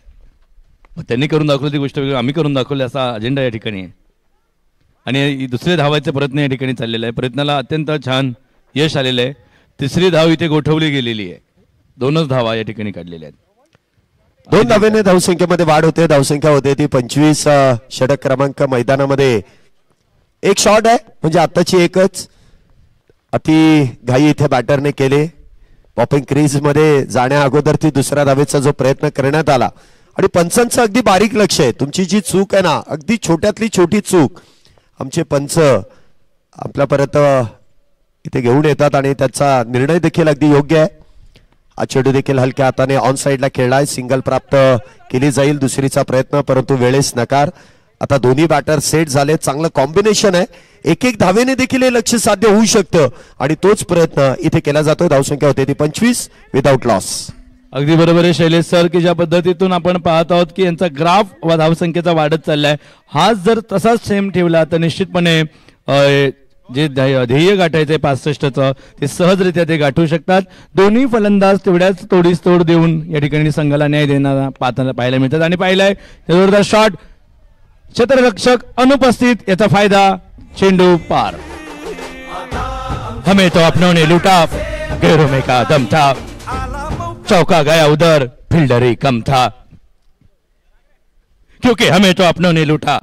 मग त्यांनी करून दाखवली ती गोष्ट वेगळी, आम्ही करून दाखवलं असा अजेंडा या ठिकाणी आहे आणि दुसरे धावायचे प्रयत्न या ठिकाणी चाललेला आहे. प्रयत्नाला अत्यंत छान यश आलेलं आहे. 3री धाव इथे गोठवली गेलेली आहे. 2च धावा या ठिकाणी काढलेल्या आहेत.
2 धावेने धावसंख्येमध्ये वाढ होते. धावसंख्या होते ती 25. षटक क्रमांक मैदानामध्ये एक शॉट आहे म्हणजे आताची एकच. अति घाई इथे बॅटरने केले. पॉपिंग क्रीज मध्ये जाण्या अगोदर ती दुसऱ्या धावेचा जो प्रयत्न करण्यात आला आणि पंचांचं अगदी बारीक लक्ष आहे. तुमची जी चूक आहे ना, अगदी छोट्यातली छोटी चूक आमचे पंच आपल्यापर्यंत इथे घेऊन येतात आणि त्याचा निर्णय देखील अगदी योग्य आहे. हा चेंडू देखील हलक्या हाताने ऑन साइडला खेळलाय. सिंगल प्राप्त केली जाईल. दुसरीचा प्रयत्न परंतु वेळेस नकार. आता दोन्ही बॅटर सेट झाले. चांगलं कॉम्बिनेशन आहे. एक धावेने देखील हे लक्ष साध्य होऊ शकतं आणि तोच प्रयत्न इथे केला जातो. धावसंख्या होते ती 25 विदाऊट लॉस.
अगदी बरोबर आहे शैलेश सर की ज्या पद्धतीतून आपण पाहत आहोत की यांचा ग्राफ व धावसंख्येचा वाढत चाललाय. हाच जर तसाच सेम ठेवला तर निश्चितपणे जे ध्येय गाठायचे 65चं ते सहजरित्या ते गाठू शकतात. दोन्ही फलंदाज तेवढ्याच तोडीस तोड देऊन या ठिकाणी संघाला न्याय देणारा पाहायला मिळतात आणि पाहिलाय जोरदार शॉट, क्षेत्ररक्षक अनुपस्थित, याचा फायदा, चेंडू पार. हमें तो अपनों ने लूटा, गैरों में का दम था, चौका गया उधर, फील्डर ही कम था, क्योंकि हमें तो अपनों ने लूटा.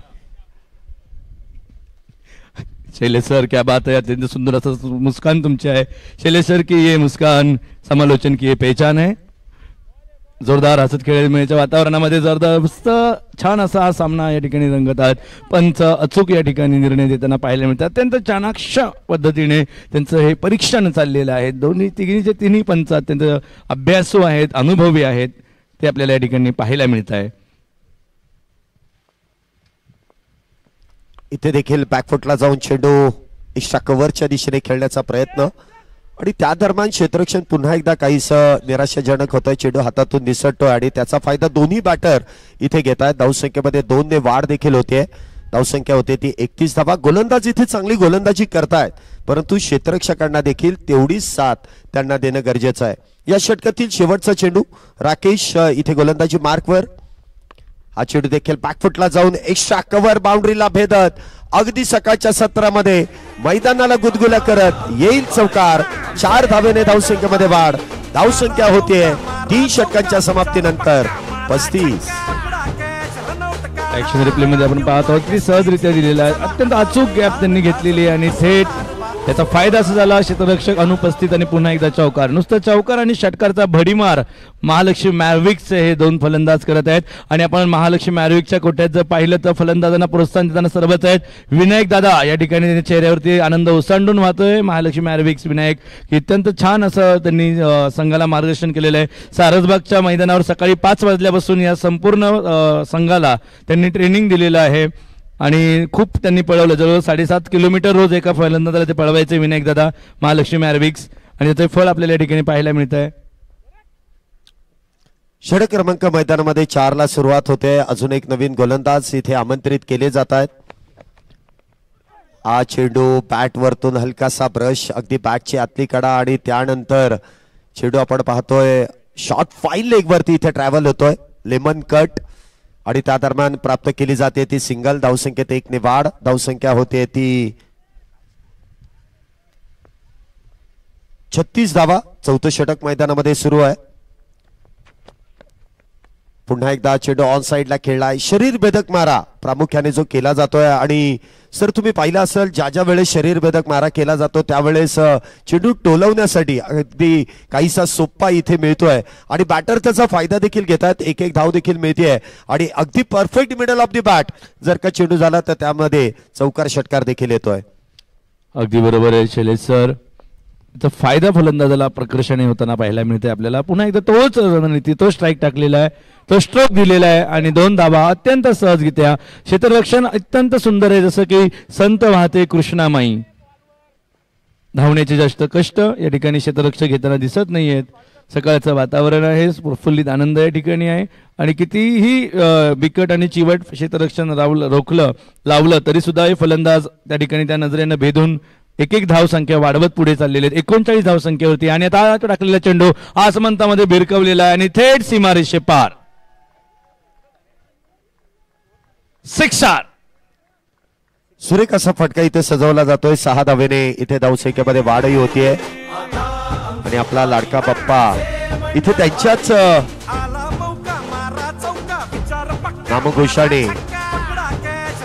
शैलेश सर क्या बात है, अत्यंत सुंदर असं मुस्कान तुमचे आहे शैलेश सर की ये मुस्कान समालोचन की ये पहचान है. जोरदार हसत खेळण्याच्या वातावरणामध्ये जबरदस्त छान असा हा सामना या ठिकाणी रंगत आहेत. पंच अचूक या ठिकाणी निर्णय देताना पाहायला मिळतात. अत्यंत चाणाक्ष पद्धतीने त्यांचं हे परीक्षण चाललेलं आहे. तिन्ही पंच अत्यंत अभ्यासू आहेत, अनुभवी आहेत, ते आपल्याला या ठिकाणी पाहायला मिळत आहे.
इथे देखील बॅकफुटला जाऊन चेंडू एक्स्ट्रा कव्हरच्या दिशेने खेळण्याचा प्रयत्न आणि त्या दरम्यान क्षेत्ररक्षण पुन्हा एकदा काहीसं निराशाजनक होतंय. चेंडू हातातून निसटतोय आणि त्याचा फायदा दोन्ही बॅटर इथे घेत आहेत. धावसंख्येमध्ये 2 ने वाढ देखील होते. धावसंख्या होते ती 31 धावा. गोलंदाज इथे चांगली गोलंदाजी करतायत परंतु क्षेत्ररक्षकांना देखील तेवढीच साथ त्यांना देणं गरजेचं आहे. या षटकातील शेवटचा चेंडू राकेश इथे गोलंदाजी मार्कवर. हा चेंडू देखील बॅकफुटला जाऊन एक्स्ट्रा कव्हर बाउंड्रीला भेदत अगदी सकाळच्या सत्रामध्ये मैदानाला गुदगुल्या करत येईल चौकार. 4 धावेने धावसंख्येमध्ये वाढ. धावसंख्या होतीये 3 षटकांच्या समाप्तीनंतर 35.
ऍक्शन रिप्ले मध्ये आपण पाहत आहोत की सहजरित्या दिलेला आहे. अत्यंत अचूक गॅप त्यांनी घेतलेली आहे आणि थेट याचा फायदा असा झाला क्षेत्ररक्षक अनुपस्थित आणि पुन्हा एकदा चौकार. नुसतं चौकार आणि षटकारचा भडीमार महालक्ष्मी मॅरविक्सचे हे दोन फलंदाज करत आहेत. आणि आपण महालक्ष्मी मॅरविकच्या कोट्यात जर पाहिलं तर फलंदाजांना प्रोत्साहन देताना सर्वच आहेत. विनायक दादा या ठिकाणी त्यांच्या चेहऱ्यावरती आनंद ओसांडून वाहतोय. महालक्ष्मी मॅरविक्स विनायक अत्यंत छान असं त्यांनी संघाला मार्गदर्शन केलेलं आहे. सारसबागच्या मैदानावर सकाळी 5 वाजल्यापासून या संपूर्ण संघाला त्यांनी ट्रेनिंग दिलेलं आहे आणि खूप त्यांनी पळवलं. जवळजवळ 7.5 किलोमीटर रोज एका फलंदाजाला ते पळवायचे विनायक दादा महालक्ष्मी मॅरविक्स आणि त्याचे फळ आपल्याला या ठिकाणी पाहायला मिळत आहे.
षटक क्रमांक मैदानामध्ये 4ला सुरुवात होते. अजून एक नवीन गोलंदाज इथे आमंत्रित केले जात आहेत. हा चेंडू बॅट वरतून हलकासा ब्रश अगदी बॅटची आतली कडा आणि त्यानंतर चेंडू आपण पाहतोय शॉर्ट फाईन लेग वरती इथे ट्रॅव्हल होतोय. लेमन कट आणि त्या दरम्यान प्राप्त केली जाते ती सिंगल. धावसंख्येत 1 ने वाढ. धावसंख्या होते ती 36 धावा. 4थं षटक मैदानामध्ये सुरू आहे. पुन्हा एकदा चेंडू ऑन साइडला खेळलाय. शरीर भेदक मारा प्रामुख्याने जो केला जातोय आणि सर तुम्ही पाहिलं असेल ज्या ज्या वेळेस शरीर भेदक मारा केला जातो त्यावेळेस चेंडू टोलवण्यासाठी अगदी काहीसा सोप्पा इथे मिळतोय आणि बॅटर त्याचा फायदा देखील घेतात. एक धाव देखील मिळते आणि अगदी perfect middle of the bat जर का चेंडू झाला तर त्यामध्ये चौकार षटकार देखील येतोय.
अगदी बरोबर आहे शैलेश सर. तर फायदा फलंदाजाला प्रकर्षाने होताना पाहायला मिळते आपल्याला. पुन्हा एकदा तोच रणनीती तो स्ट्राईक टाकलेला आहे, तो स्ट्रोक दिलेला आहे आणि 2 धावा अत्यंत सहजगीत्या. क्षेत्ररक्षण अत्यंत सुंदर आहे जसं की संत वाहते कृष्णामाई. धावण्याचे जास्त कष्ट या ठिकाणी क्षेत्ररक्षक घेताना दिसत नाहीयेत. सकाळचं वातावरण आहे, प्रफुल्लित आनंद या ठिकाणी आहे आणि कितीही बिकट आणि चिवट क्षेत्ररक्षण लावलं तरी सुद्धा हे फलंदाज त्या ठिकाणी त्या नजरेनं भेदून एक धाव संख्या वाढवत पुढे चाललेले आहेत. 39 धाव संख्येवरती आणि आता टाकलेला चेंडू आसमंतामध्ये भिरकवलेला आहे आणि थेट सीमारेषे पार. 6
सुरेख असा फटका इथे सजवला जातोय. 6 धावेने इथे धावसंख्येमध्ये वाढही होतीये आणि आपला लाडका बाप्पा इथे त्यांच्याच नामघोषाने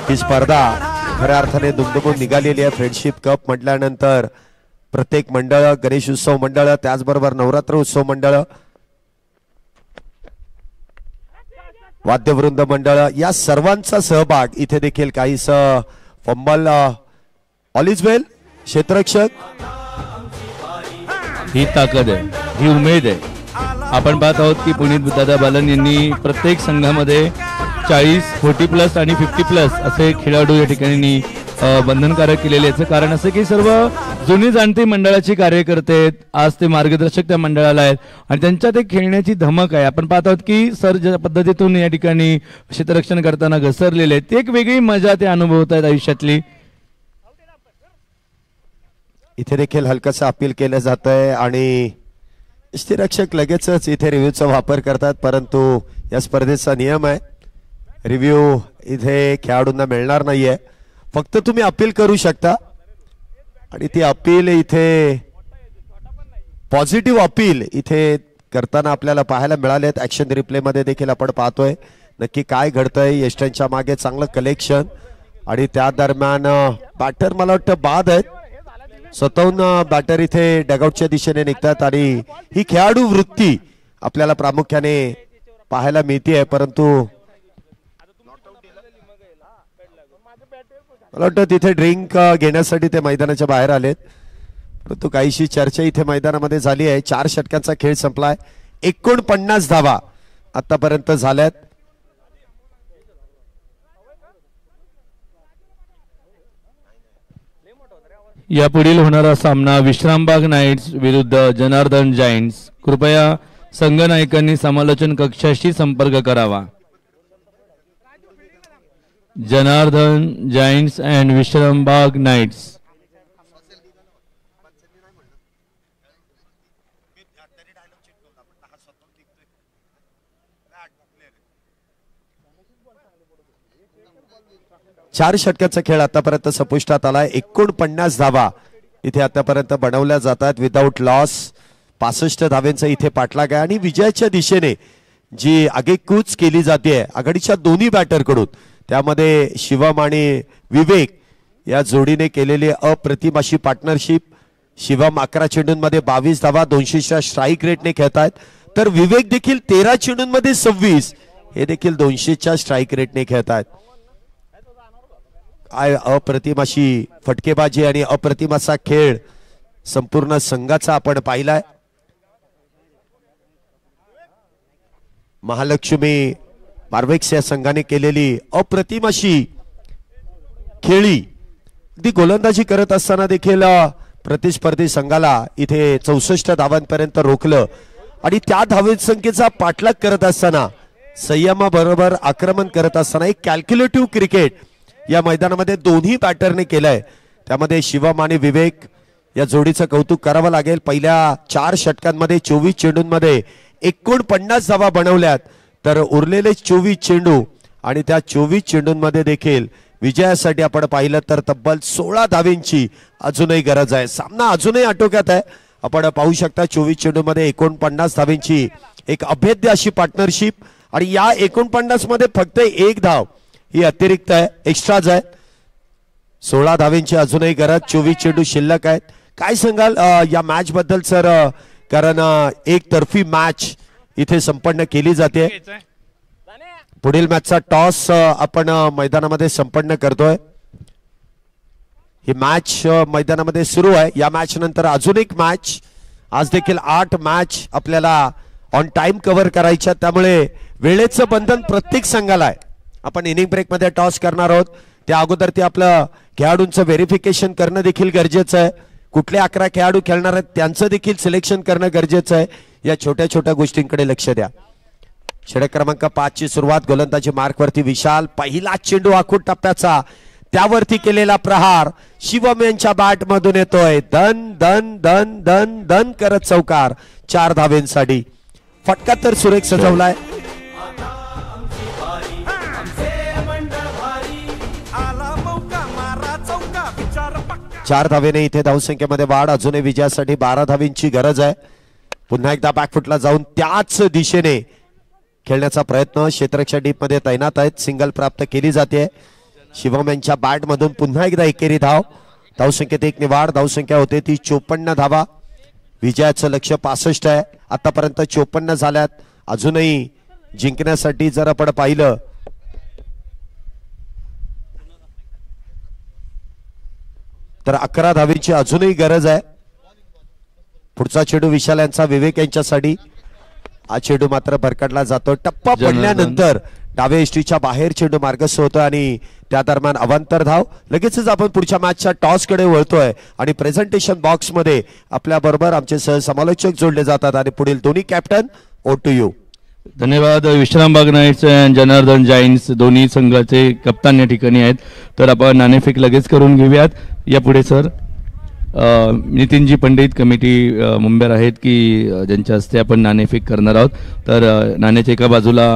ही स्पर्धा खऱ्या अर्थाने दुमदुमून निघालेली आहे. फ्रेंडशिप कप म्हटल्यानंतर प्रत्येक मंडळ, गणेश उत्सव मंडळ, त्याचबरोबर नवरात्र उत्सव मंडळ, वाद्यवृंद मंडळ या सर्वांचा सहभाग इथे देखील काहीस फंबल ऑल इज वेल. क्षेत्ररक्षक
ही ताकद आहे, ही उमेद आहे. आपण पाहत आहोत की पुनीत दादा बालन यांनी प्रत्येक संघामध्ये 40, 40+ आणि 50+ असे खेळाडू या ठिकाणी बंधनकारक केलेले. याचं कारण असं की सर्व जुनी जाणती मंडळाची कार्यकर्ते आहेत. आज ते मार्गदर्शक त्या मंडळाला आहेत आणि त्यांच्यात एक खेळण्याची धमक आहे. आपण पाहत आहोत की सर ज्या पद्धतीतून या ठिकाणी क्षेत्ररक्षण करताना घसरलेले आहेत, ती एक वेगळी मजा ते अनुभवत आहेत आयुष्यातली.
इथे देखील हलकसं अपील केलं जात आहे आणि क्षेत्ररक्षक लगेचच इथे रिव्ह्यूचा वापर करतात, परंतु या स्पर्धेचा नियम आहे रिव्ह्यू इथे खेळाडूंना मिळणार नाहीये. फक्त तुम्ही अपील करू शकता आणि ती अपील इथे पॉझिटिव्ह अपील इथे करताना आपल्याला पाहायला मिळालेत. ऍक्शन रिप्ले मध्ये देखील आपण पाहतोय नक्की काय घडतंय. यष्टांच्या मागे चांगलं कलेक्शन आणि त्या दरम्यान बॅटर मला वाटतं बाद आहेत. स्वतःहून बॅटर इथे डगआउटच्या दिशेने निघतात आणि ही खेळाडू वृत्ती आपल्याला प्रामुख्याने पाहायला मिळते. परंतु मला वाटतं तिथे ड्रिंक घेण्यासाठी ते मैदानाच्या बाहेर आलेत, परंतु काहीशी चर्चा इथे मैदानामध्ये झाली आहे. 4 षटकांचा खेळ संपलाय. 49 धावा आतापर्यंत झाल्यात.
यापुढील होणारा सामना विश्रामबाग नाईट्स विरुद्ध जनार्दन जायंट्स. कृपया संघनायकांनी समालोचन कक्षाशी संपर्क करावा. Janardan giants and Vishrambag nights.
चार षटकाचा खेळ आतापर्यंत संपुष्टात आलाय. 49 धावा इथे आतापर्यंत बनवल्या जातात विदाउट लॉस. 65 धावेंचा इथे पाठलाग आहे आणि विजयाच्या दिशेने जी आगेकूच केली जाते आघाडीच्या दोन्ही बॅटर कडून, त्यामध्ये शिवम आणि विवेक या जोडीने केलेली अप्रतिम अशी पार्टनरशिप. शिवम 11 चेंडूंमध्ये 22 धावा 200च्या स्ट्राईक रेटने खेळतायत, तर विवेक देखील 13 चेंडूंमध्ये 26 हे देखील 200च्या स्ट्राईक रेटने खेळतायत. काय अप्रतिम अशी फटकेबाजी आणि अप्रतिम असा खेळ संपूर्ण संघाचा आपण पाहिलाय. महालक्ष्मी मार्वेक्स या संघाने केलेली अप्रतिम अशी खेळी. अगदी गोलंदाजी करत असताना देखील प्रतिस्पर्धी संघाला इथे 64 धावांपर्यंत रोखलं आणि त्या धावेत संख्येचा पाठलाग करत असताना संयमाबरोबर आक्रमण करत असताना एक कॅल्क्युलेटिव्ह क्रिकेट या मैदानामध्ये दोन्ही बॅटरने केलंय. त्यामध्ये शिवम आणि विवेक या जोडीचं कौतुक करावं लागेल. पहिल्या 4 षटकांमध्ये 24 चेंडूंमध्ये 49 धावा बनवल्यात, तर उरलेले 24 चेंडू आणि त्या 24 चेंडूंमध्ये देखील विजयासाठी आपण पाहिलं तर तब्बल 16 धावींची अजूनही गरज आहे. सामना अजूनही आटोक्यात आहे. आपण पाहू शकता 24 चेंडूमध्ये 49 धावींची एक अभेद्य अशी पार्टनरशिप आणि या 49 मध्ये फक्त 1 धाव ही अतिरिक्त आहे, एक्स्ट्राज आहे. 16 धावींची अजूनही गरज, 24 चेंडू शिल्लक आहेत. काय सांगाल या मॅच बद्दल सर? कारण एकतर्फी मॅच इथे संपन्न केली जाते. पुढील मॅचचा टॉस आपण मैदानामध्ये संपन्न करतोय. ही मॅच मैदानामध्ये सुरू आहे. या मॅच नंतर अजून एक मॅच. आज देखील 8 मॅच आपल्याला ऑन टाइम कव्हर करायच्या, त्यामुळे वेळेचं बंधन प्रत्येक संघाला आहे. आपण इनिंग ब्रेक मध्ये टॉस करणार आहोत, त्या अगोदर ते आपलं खेळाडूंचं व्हेरिफिकेशन करणं देखील गरजेचं आहे. कुठले 11 खेळाडू खेळणार आहेत त्यांचं देखील सिलेक्शन करणं गरजेचं आहे. या छोट्या छोट्या गोष्टींकडे लक्ष द्या. षटक क्रमांक 5 ची सुरुवात. गोलंदाजी मार्कवरती विशाल. पहिला चेंडू आखूड टप्प्याचा, त्यावरती केलेला प्रहार शिवम यांच्या बॅट मधून येतोय. धन धन धन धन धन करत चौकार 4 धावेंसाठी. फटका तर सुरेख सजवलाय. चार धावेने इथे धावसंख्येमध्ये वाढ. अजूनही विजयासाठी 12 धावींची गरज आहे. पुन्हा एकदा बॅकफुटला जाऊन त्याच दिशेने खेळण्याचा प्रयत्न. क्षेत्ररक्षक डीप मध्ये तैनात आहेत. सिंगल प्राप्त केली जाते. शिवम यांच्या बॅट मधून पुन्हा एकदा एकेरी धाव. धावसंख्येत 1 ने वाढ. धावसंख्या होते ती 54 धावा. विजयाचं लक्ष्य 65 आहे. आतापर्यंत 54 झाल्यात. अजूनही जिंकण्यासाठी जर आपण पाहिलं तर 11 धावींची अजूनही गरज आहे. पुढचा चेंडू विशाल यांचा विवेक यांच्यासाठी. हा चेंडू मात्र भरकटला जातो. टप्पा पडल्यानंतर डावे एसटीच्या बाहेर चेंडू मार्गस्थ होतो आणि त्या दरम्यान अवांतर धाव. लगेचच आपण पुढच्या मॅचच्या टॉस कडे वळतोय आणि प्रेझेंटेशन बॉक्स मध्ये आपल्या बरोबर आमचे सहसमालोचक जोडले जातात आणि पुढील दोन्ही कॅप्टन ओ टू यू.
धन्यवाद. विश्रामबाग नाईट्स आणि जनार्दन जायंट्स दोन्ही संघाचे कप्तान या ठिकाणी आहेत. तर आपण नाणेफेक लगेच करून घेऊयात. या पुढे सर नितीनजी पंडित कमिटी मुंबईर आहेत की ज्यांच्या हस्ते आपण नाणेफेक करणार आहोत. तर नाण्याच्या एका बाजूला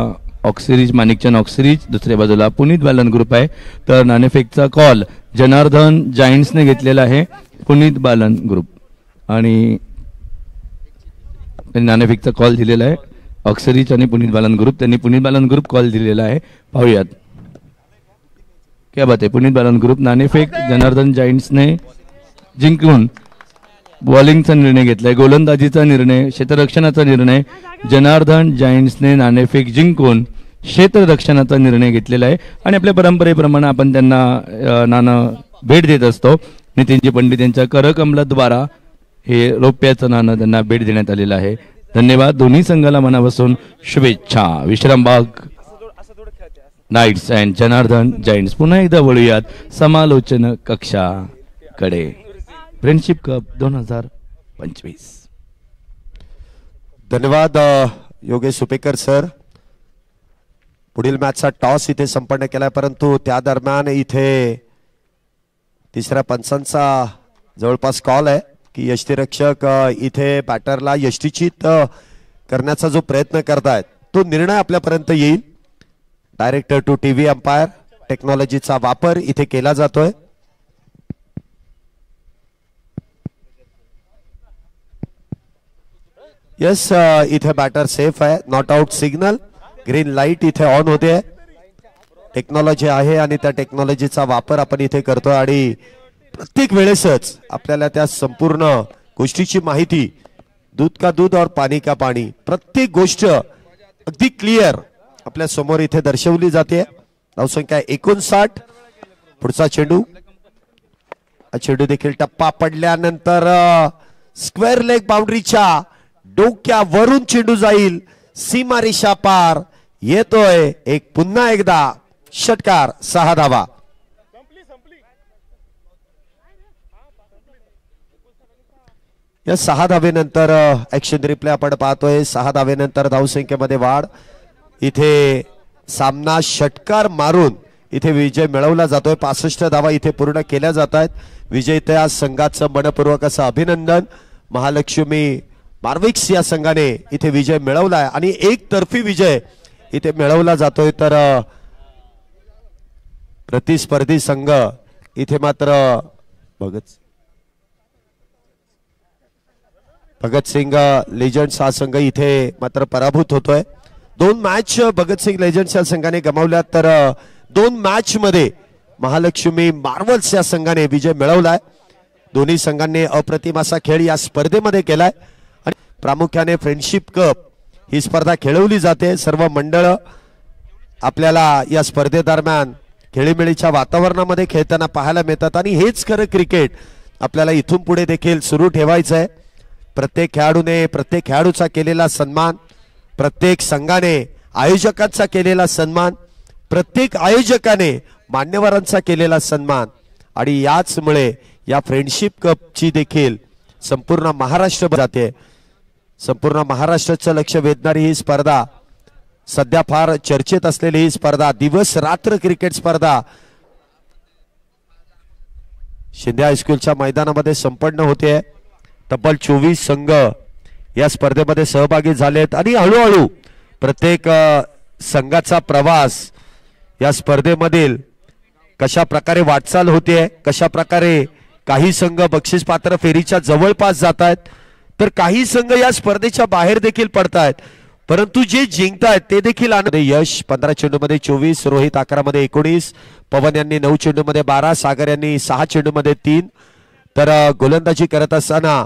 ऑक्सिरीज माणिकचंद ऑक्सिरीज, दुसऱ्या बाजूला पुनीत बालन ग्रुप आहे. तर नाणेफेकचा कॉल जनार्दन जायंट्सने घेतलेला आहे, पुनीत बालन ग्रुप आणि नाणेफेकचा कॉल दिलेला आहे ऑक्सिरीज आणि पुनीत बालन ग्रुप. त्यांनी पुनीत बालन ग्रुप कॉल दिलेला आहे. पाहूयात क्या बात आहे. पुनीत बालन ग्रुप नाणेफेक जनार्दन जायंट्सने जिंकून बॉलिंगचा निर्णय घेतलाय. गोलंदाजीचा निर्णय, क्षेत्ररक्षणाचा निर्णय जनार्दन जायंट्सने नाणेफेक जिंकून क्षेत्ररक्षणाचा निर्णय घेतलेला आहे आणि आपल्या परंपरेप्रमाणे आपण त्यांना नाणं भेट देत असतो. नितीनजी पंडित यांच्या करकमलाद्वारा हे रौप्याचं नाणं त्यांना भेट देण्यात आलेलं आहे. धन्यवाद. दोन्ही संघाला मनापासून शुभेच्छा. Vishrambag nights and Janardan giants. पुन्हा एकदा वळूयात समालोचन कक्षाकडे. Friendship cup 2025.
धन्यवाद योगेश सुपेकर सर. पुढील मॅचचा टॉस इथे संपन्न केलाय, परंतु त्या दरम्यान इथे तिसऱ्या पंचांचा जवळपास कॉल आहे की यष्टीरक्षक इथे बॅटरला यष्टीचित करण्याचा जो प्रयत्न करतायत तो निर्णय आपल्यापर्यंत येईल. डायरेक्टर टू टीव्ही अंपायर टेक्नॉलॉजीचा वापर इथे केला जातोय. यस इथे बॅटर सेफ आहे. Not out signal, green light इथे ऑन होते. टेक्नॉलॉजी आहे आणि त्या टेक्नॉलॉजीचा वापर आपण इथे करतो आणि प्रत्येक वेळेसच आपल्याला त्या संपूर्ण गोष्टीची माहिती, दूध का दूध और पाणी का पाणी, प्रत्येक गोष्ट अगदी क्लिअर आपल्या समोर इथे दर्शवली जाते. धावसंख्या 59. पुढचा चेंडू, चेंडू देखील टप्पा पडल्यानंतर स्क्वेअर लेग बाउंड्रीच्या डोक्यावरून चेंडू जाईल, सीमारेषा पार येतोय. एक पुन्हा एकदा षटकार, 6 धावा. या 6 धावेनंतर ऍक्शन रिप्ले आपण पाहतोय. 6 धावेनंतर धावसंख्येमध्ये वाढ. इथे सामना षटकार मारून इथे विजय मिळवला जातोय. 65 धावा इथे पूर्ण केल्या जात आहेत. विजेत्या संघाचं मनपूर्वक असं अभिनंदन. महालक्ष्मी मार्विक्स या संघाने इथे विजय मिळवलाय आणि एकतर्फी विजय इथे मिळवला जातोय. तर प्रतिस्पर्धी संघ इथे मात्र भगतसिंग लेजंड्स हा संघ इथे मात्र पराभूत होतोय. 2 मॅच भगतसिंग लेजंड्स या संघाने गमावल्या, तर 2 मॅच मध्ये महालक्ष्मी मार्वल्स या संघाने विजय मिळवलाय. दोन्ही संघांनी अप्रतिम असा खेळ या स्पर्धेमध्ये केलाय आणि प्रामुख्याने फ्रेंडशिप कप ही स्पर्धा खेळवली जाते. सर्व मंडळ आपल्याला या स्पर्धेदरम्यान खेळीमेळीच्या वातावरणामध्ये खेळताना पाहायला मिळतात आणि हेच खरं क्रिकेट आपल्याला इथून पुढे देखील सुरू ठेवायचं आहे. प्रत्येक खेळाडूने, प्रत्येक खेळाडूचा केलेला सन्मान, प्रत्येक संघाने आयोजकांचा केलेला सन्मान, प्रत्येक आयोजकाने मान्यवरांचा केलेला सन्मान आणि याचमुळे या फ्रेंडशिप कपची देखील संपूर्ण महाराष्ट्र जाते. संपूर्ण महाराष्ट्राचं लक्ष वेधणारी ही स्पर्धा, सध्या फार चर्चेत असलेली ही स्पर्धा, दिवस रात्र क्रिकेट स्पर्धा शिंदे हायस्कूलच्या मैदानामध्ये संपन्न होते. तब्बल 24 संघ या स्पर्धेमध्ये सहभागी झालेत आणि हळूहळू प्रत्येक संघाचा प्रवास या स्पर्धेमधील कशा प्रकारे वाटचाल होते, कशा प्रकारे काही संघ बक्षीस पात्र फेरीच्या जवळपास जात आहेत, तर काही संघ या स्पर्धेच्या बाहेर देखील पडतायत. परंतु जे जिंकतायत ते देखील यश 15 चेंडूमध्ये 24, रोहित 11 मध्ये 19, पवन यांनी 9 चेंडूमध्ये 12, सागर यांनी 6 चेंडूमध्ये 3. तर गोलंदाजी करत असताना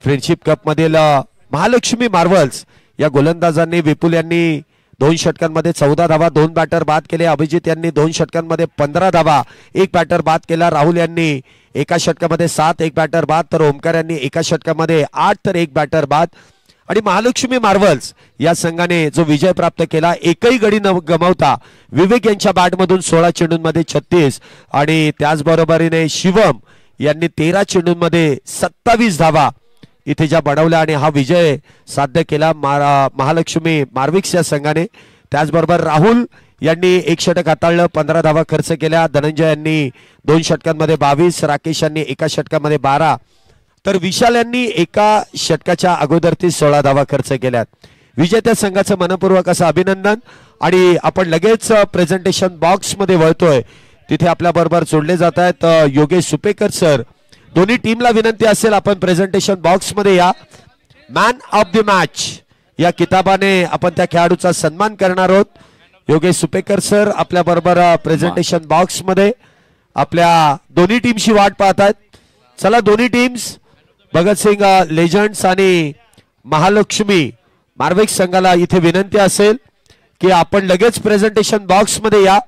फ्रेंडशिप कप मधील महालक्ष्मी मार्वल्स या गोलंदाजांनी विपुल यांनी 2 षटकांमध्ये 14 धावा, 2 बॅटर बाद केले. अभिजित यांनी 2 षटकांमध्ये 15 धावा, 1 बॅटर बाद केला. राहुल यांनी एका षटकामध्ये 7, 1 बॅटर बाद, तर ओमकार यांनी एका षटकामध्ये 8 तर 1 बॅटर बाद. आणि महालक्ष्मी मार्वल्स या संघाने जो विजय प्राप्त केला, एकही गडी न गमावता विवेक यांच्या बॅटमधून 16 चेंडूंमध्ये 36 आणि त्याचबरोबरीने शिवम यांनी 13 चेंडूंमध्ये 27 धावा इथे ज्या बनवल्या आणि हा विजय साध्य केला महालक्ष्मी मार्विक्स या संघाने. त्याचबरोबर राहुल यांनी 1 षटक हाताळलं, 15 धावा खर्च केल्या. धनंजय यांनी 2 षटकांमध्ये 22, राकेश यांनी एका षटकामध्ये 12, तर विशाल यांनी एका षटकाच्या अगोदर 16 धावा खर्च केल्यात. विजेत्या संघाचं मनपूर्वक असं अभिनंदन. आणि आपण लगेच प्रेझेंटेशन बॉक्स मध्ये वळतोय. तिथे आपल्या बरोबर जोडले जात आहेत योगेश सुपेकर सर. दोन्ही टीमला विनंती असेल आपण प्रेझेंटेशन बॉक्स मध्ये या. मॅन ऑफ द मॅच या किताबाने आपण त्या खेळाडूचा सन्मान करणार आहोत. योगेश सुपेकर सर आपल्या बरोबर प्रेझेंटेशन बॉक्स मध्ये आपल्या दोन्ही टीमची वाट पाहत आहेत. चला दोन्ही टीम्स, भगतसिंग लेजंड्स आणि महालक्ष्मी मार्विक्स संघाला इथे विनंती असेल की आपण लगेच प्रेझेंटेशन बॉक्स मध्ये या.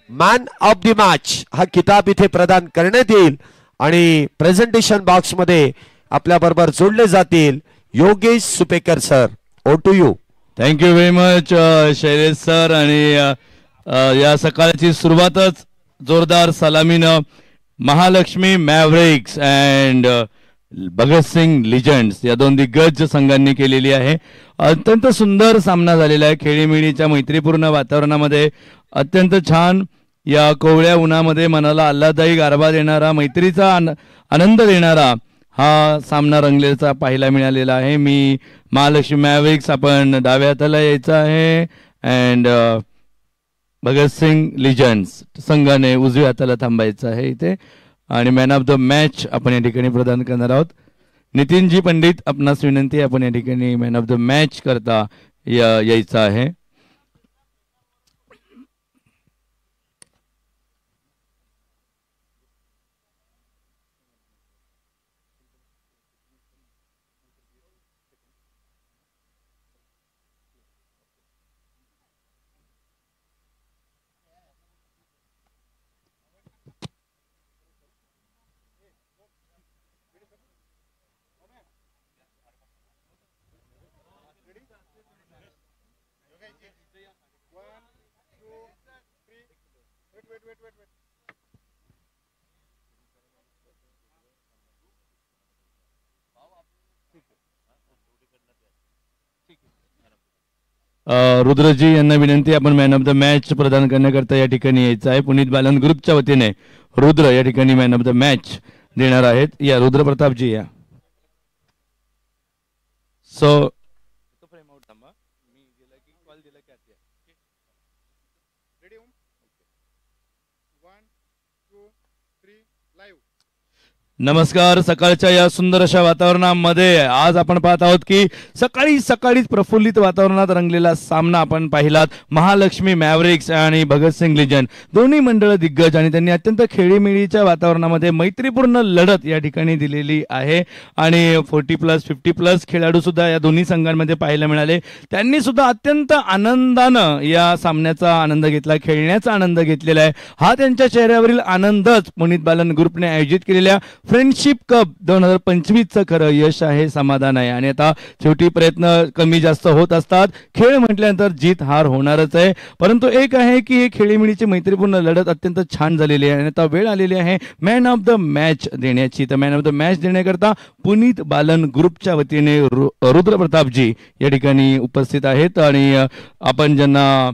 मॅन ऑफ द मॅच हा किताब इथे प्रदान करण्यात येईल आणि प्रेझेंटेशन बॉक्स मध्ये आपल्या बरोबर जोडले जातील Yogesh Supekar sir. Over to you.
Thank you very much Shailesh sir. आणि या सकाळची सुरुवातच जोरदार सलामीनं Mahalakshmi mavericks and Bhagat Singh legends या 2 दिग्गज संघांनी केलेली आहे. अत्यंत सुंदर सामना झालेला आहे. खेळीमेळीच्या मैत्रीपूर्ण वातावरणामध्ये अत्यंत छान या कोवळ्या उन्हामध्ये मनाला आल्हाददायी गारवा देणारा, मैत्रीचा आनंद देणारा हा सामना रंगलेला पाहायला मिळालेला आहे. मी महालक्ष्मी मॅव्रिक्स आपण डाव्या हाताला यायचं आहे अँड भगतसिंग लिजंड्स संघाने उजव्या हाताला थांबायचं आहे इथे. आणि मॅन ऑफ द मॅच आपण या ठिकाणी प्रदान करणार आहोत. नितीनजी पंडित आपणास विनंती, आपण या ठिकाणी मॅन ऑफ द मॅच करता यायचं आहे. रुद्रजी यांना विनंती, आपण मॅन ऑफ द मॅच प्रदान करण्याकरता या ठिकाणी यायचं आहे. पुनीत बालन ग्रुपच्या वतीने रुद्र या ठिकाणी मॅन ऑफ द मॅच देणार आहेत. या रुद्र प्रतापजी या. सो नमस्कार. सकाळच्या या सुंदर अशा वातावरणामध्ये आज आपण पाहत आहोत की सकाळीच प्रफुल्लित वातावरणात रंगलेला सामना आपण पाहिलात. महालक्ष्मी मॅव्रिक्स आणि भगतसिंग लिजन दोन्ही मंडळ दिग्गज आणि त्यांनी अत्यंत खेळीमेळीच्या वातावरणामध्ये मैत्रीपूर्ण लढत या ठिकाणी दिलेली आहे. आणि 40+ 50+ खेळाडू सुद्धा या दोन्ही संघांमध्ये पाहायला मिळाले. त्यांनी सुद्धा अत्यंत आनंदानं या सामन्याचा आनंद घेतला, खेळण्याचा आनंद घेतलेला आहे. हा त्यांच्या चेहऱ्यावरील आनंदच पुनीत बालन ग्रुपने आयोजित केलेल्या फ्रेंडशिप कप 2025चं खरं यश आहे, समाधान आहे. आणि आता शेवटी प्रयत्न कमी जास्त होत असतात. खेळ म्हटल्यानंतर जीत हार होणारच आहे. परंतु एक आहे की हे खेळीमेळीची मैत्रीपूर्ण लढत अत्यंत छान झालेली आहे आणि आता वेळ आलेली आहे मॅन ऑफ द मॅच देण्याची. तर मॅन ऑफ द मॅच देण्याकरता पुनीत बालन ग्रुपच्या वतीने रुद्र प्रतापजी या ठिकाणी उपस्थित आहेत. आणि आपण ज्यांना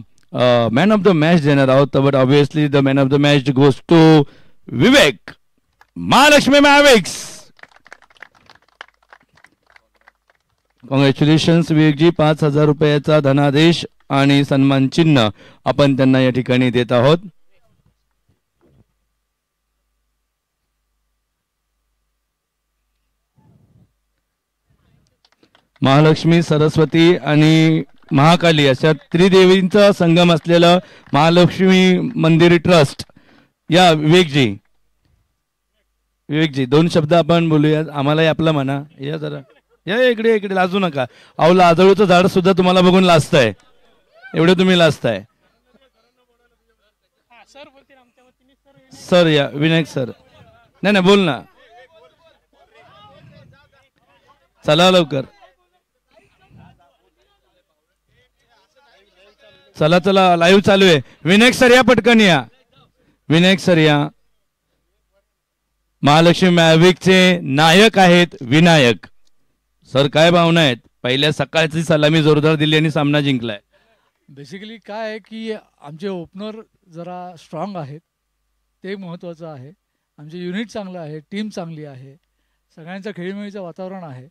मॅन ऑफ द मॅच देणार आहोत, but obviously the man of the match goes to Vivek, Mahalakshmi Mavericks. Congratulations विवेकजी. 5,000 रुपयाचा धनादेश आणि सन्मान चिन्ह आपण त्यांना या ठिकाणी देत आहोत. महालक्ष्मी, सरस्वती आणि महाकाली अशा त्रिदेवींचा संगम असलेलं महालक्ष्मी मंदिर ट्रस्ट. या विवेकजी 2 शब्द आपण बोलूया. आम्हालाही आपलं म्हणा. या जरा या इकडे लाजू नका. अहो, लाजळूचं झाड सुद्धा तुम्हाला बघून लाजताय, एवढे तुम्ही लाजताय. सर या, विनायक सर. नाही बोल ना, चला लवकर. चला लाईव्ह चालू आहे. विनायक सर या, पटकन या. विनायक सर या. महालक्ष्मी मॅव्रिकचे नायक आहेत विनायक सर. काय भावना आहेत? पहिल्या सकाळची सलामी जोरदार दिली आणि सामना जिंकलाय.
बेसिकली काय आहे की आमचे ओपनर जरा स्ट्रॉंग आहेत, ते महत्त्वाचं आहे. आमचे युनिट चांगलं आहे, टीम चांगली आहे, सगळ्यांचं खेळीमेळीचं वातावरण आहे,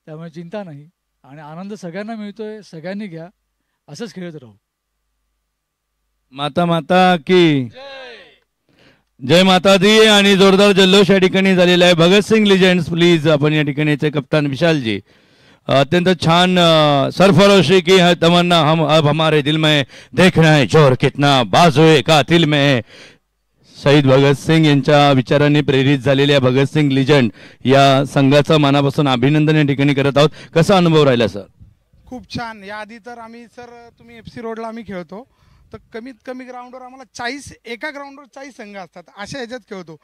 त्यामुळे चिंता नाही आणि आनंद सगळ्यांना मिळतोय. सगळ्यांनी घ्या, असंच खेळत राहू.
माता की जय माता दी. आणि जोरदार जल्लोष या ठिकाणी झालेला आहे. भगतसिंग लिजेंड्स प्लीज आपण या ठिकाणी कप्तान विशालजी. अत्यंत छान सरफरोशी की है तमन्ना हम अब हमारे दिल में, देखना है जोर कितना बाजुए कातिल में. शहीद भगतसिंग यांच्या विचारांनी प्रेरित झालेल्या भगतसिंग लिजंड या संघाचं मनापासून अभिनंदन या ठिकाणी करत आहोत. कसा अनुभव राहिला सर?
खूप छान. याआधी तर आम्ही तुम्ही FC रोडला आम्ही खेळतो तर कमीत कमी ग्राउंडवर आम्हाला 40, एका ग्राउंडवर 40 संघ असतात, अशा ह्याच्यात खेळतो.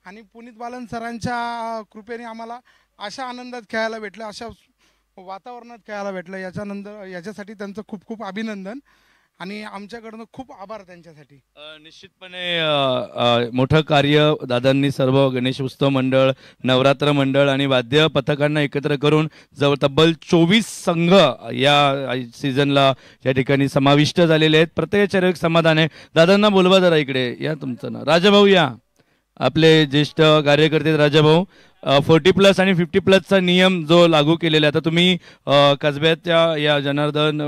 आणि पुनीत बालन सरांच्या कृपेने आम्हाला अशा आनंदात खेळायला भेटलं, अशा वातावरणात खेळायला भेटलं. याच्यासाठी त्यांचं खूप खूप अभिनंदन आणि आमच्याकडनं खूप आभार त्यांच्यासाठी.
निश्चितपणे मोठं कार्य दादांनी सर्व गणेश उत्सव मंडळ, नवरात्र मंडळ आणि वाद्य पथकांना एकत्र करून तब्बल 24 संघ या सीझनला या ठिकाणी समाविष्ट झालेले आहेत. प्रत्येकाच्या एक समाधान आहे. दादांना बोलवा जरा इकडे या. तुमचं नाव? राजाभाऊ या. आपले ज्येष्ठ कार्यकर्ते राजाभाऊ. 40+ आणि 50+चा नियम जो लागू केलेला आहे, आता तुम्ही कसब्याच्या या जनार्दन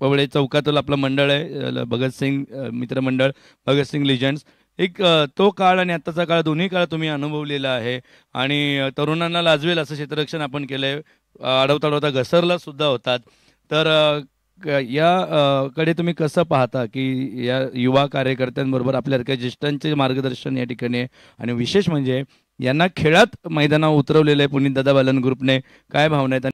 पवळे चौकातील आपलं मंडळ आहे भगतसिंग मित्रमंडळ, भगतसिंग लिजंड्स. एक तो काळ आणि आत्ताचा काळ दोन्ही काळ तुम्ही अनुभवलेला आहे आणि तरुणांना लाजवेल असं क्षेत्ररक्षण आपण केलंय. अडवता घसरला सुद्धा होतात. तर या कडे तुम्ही कसं पाहता की या युवा कार्यकर्त्यांबरोबर आपल्यासारख्या ज्येष्ठांचे मार्गदर्शन या ठिकाणी आहे आणि विशेष म्हणजे यांना खेळात मैदानावर उतरवलेलं आहे पुनीत दादा बालन ग्रुपने. काय भावना आहेत?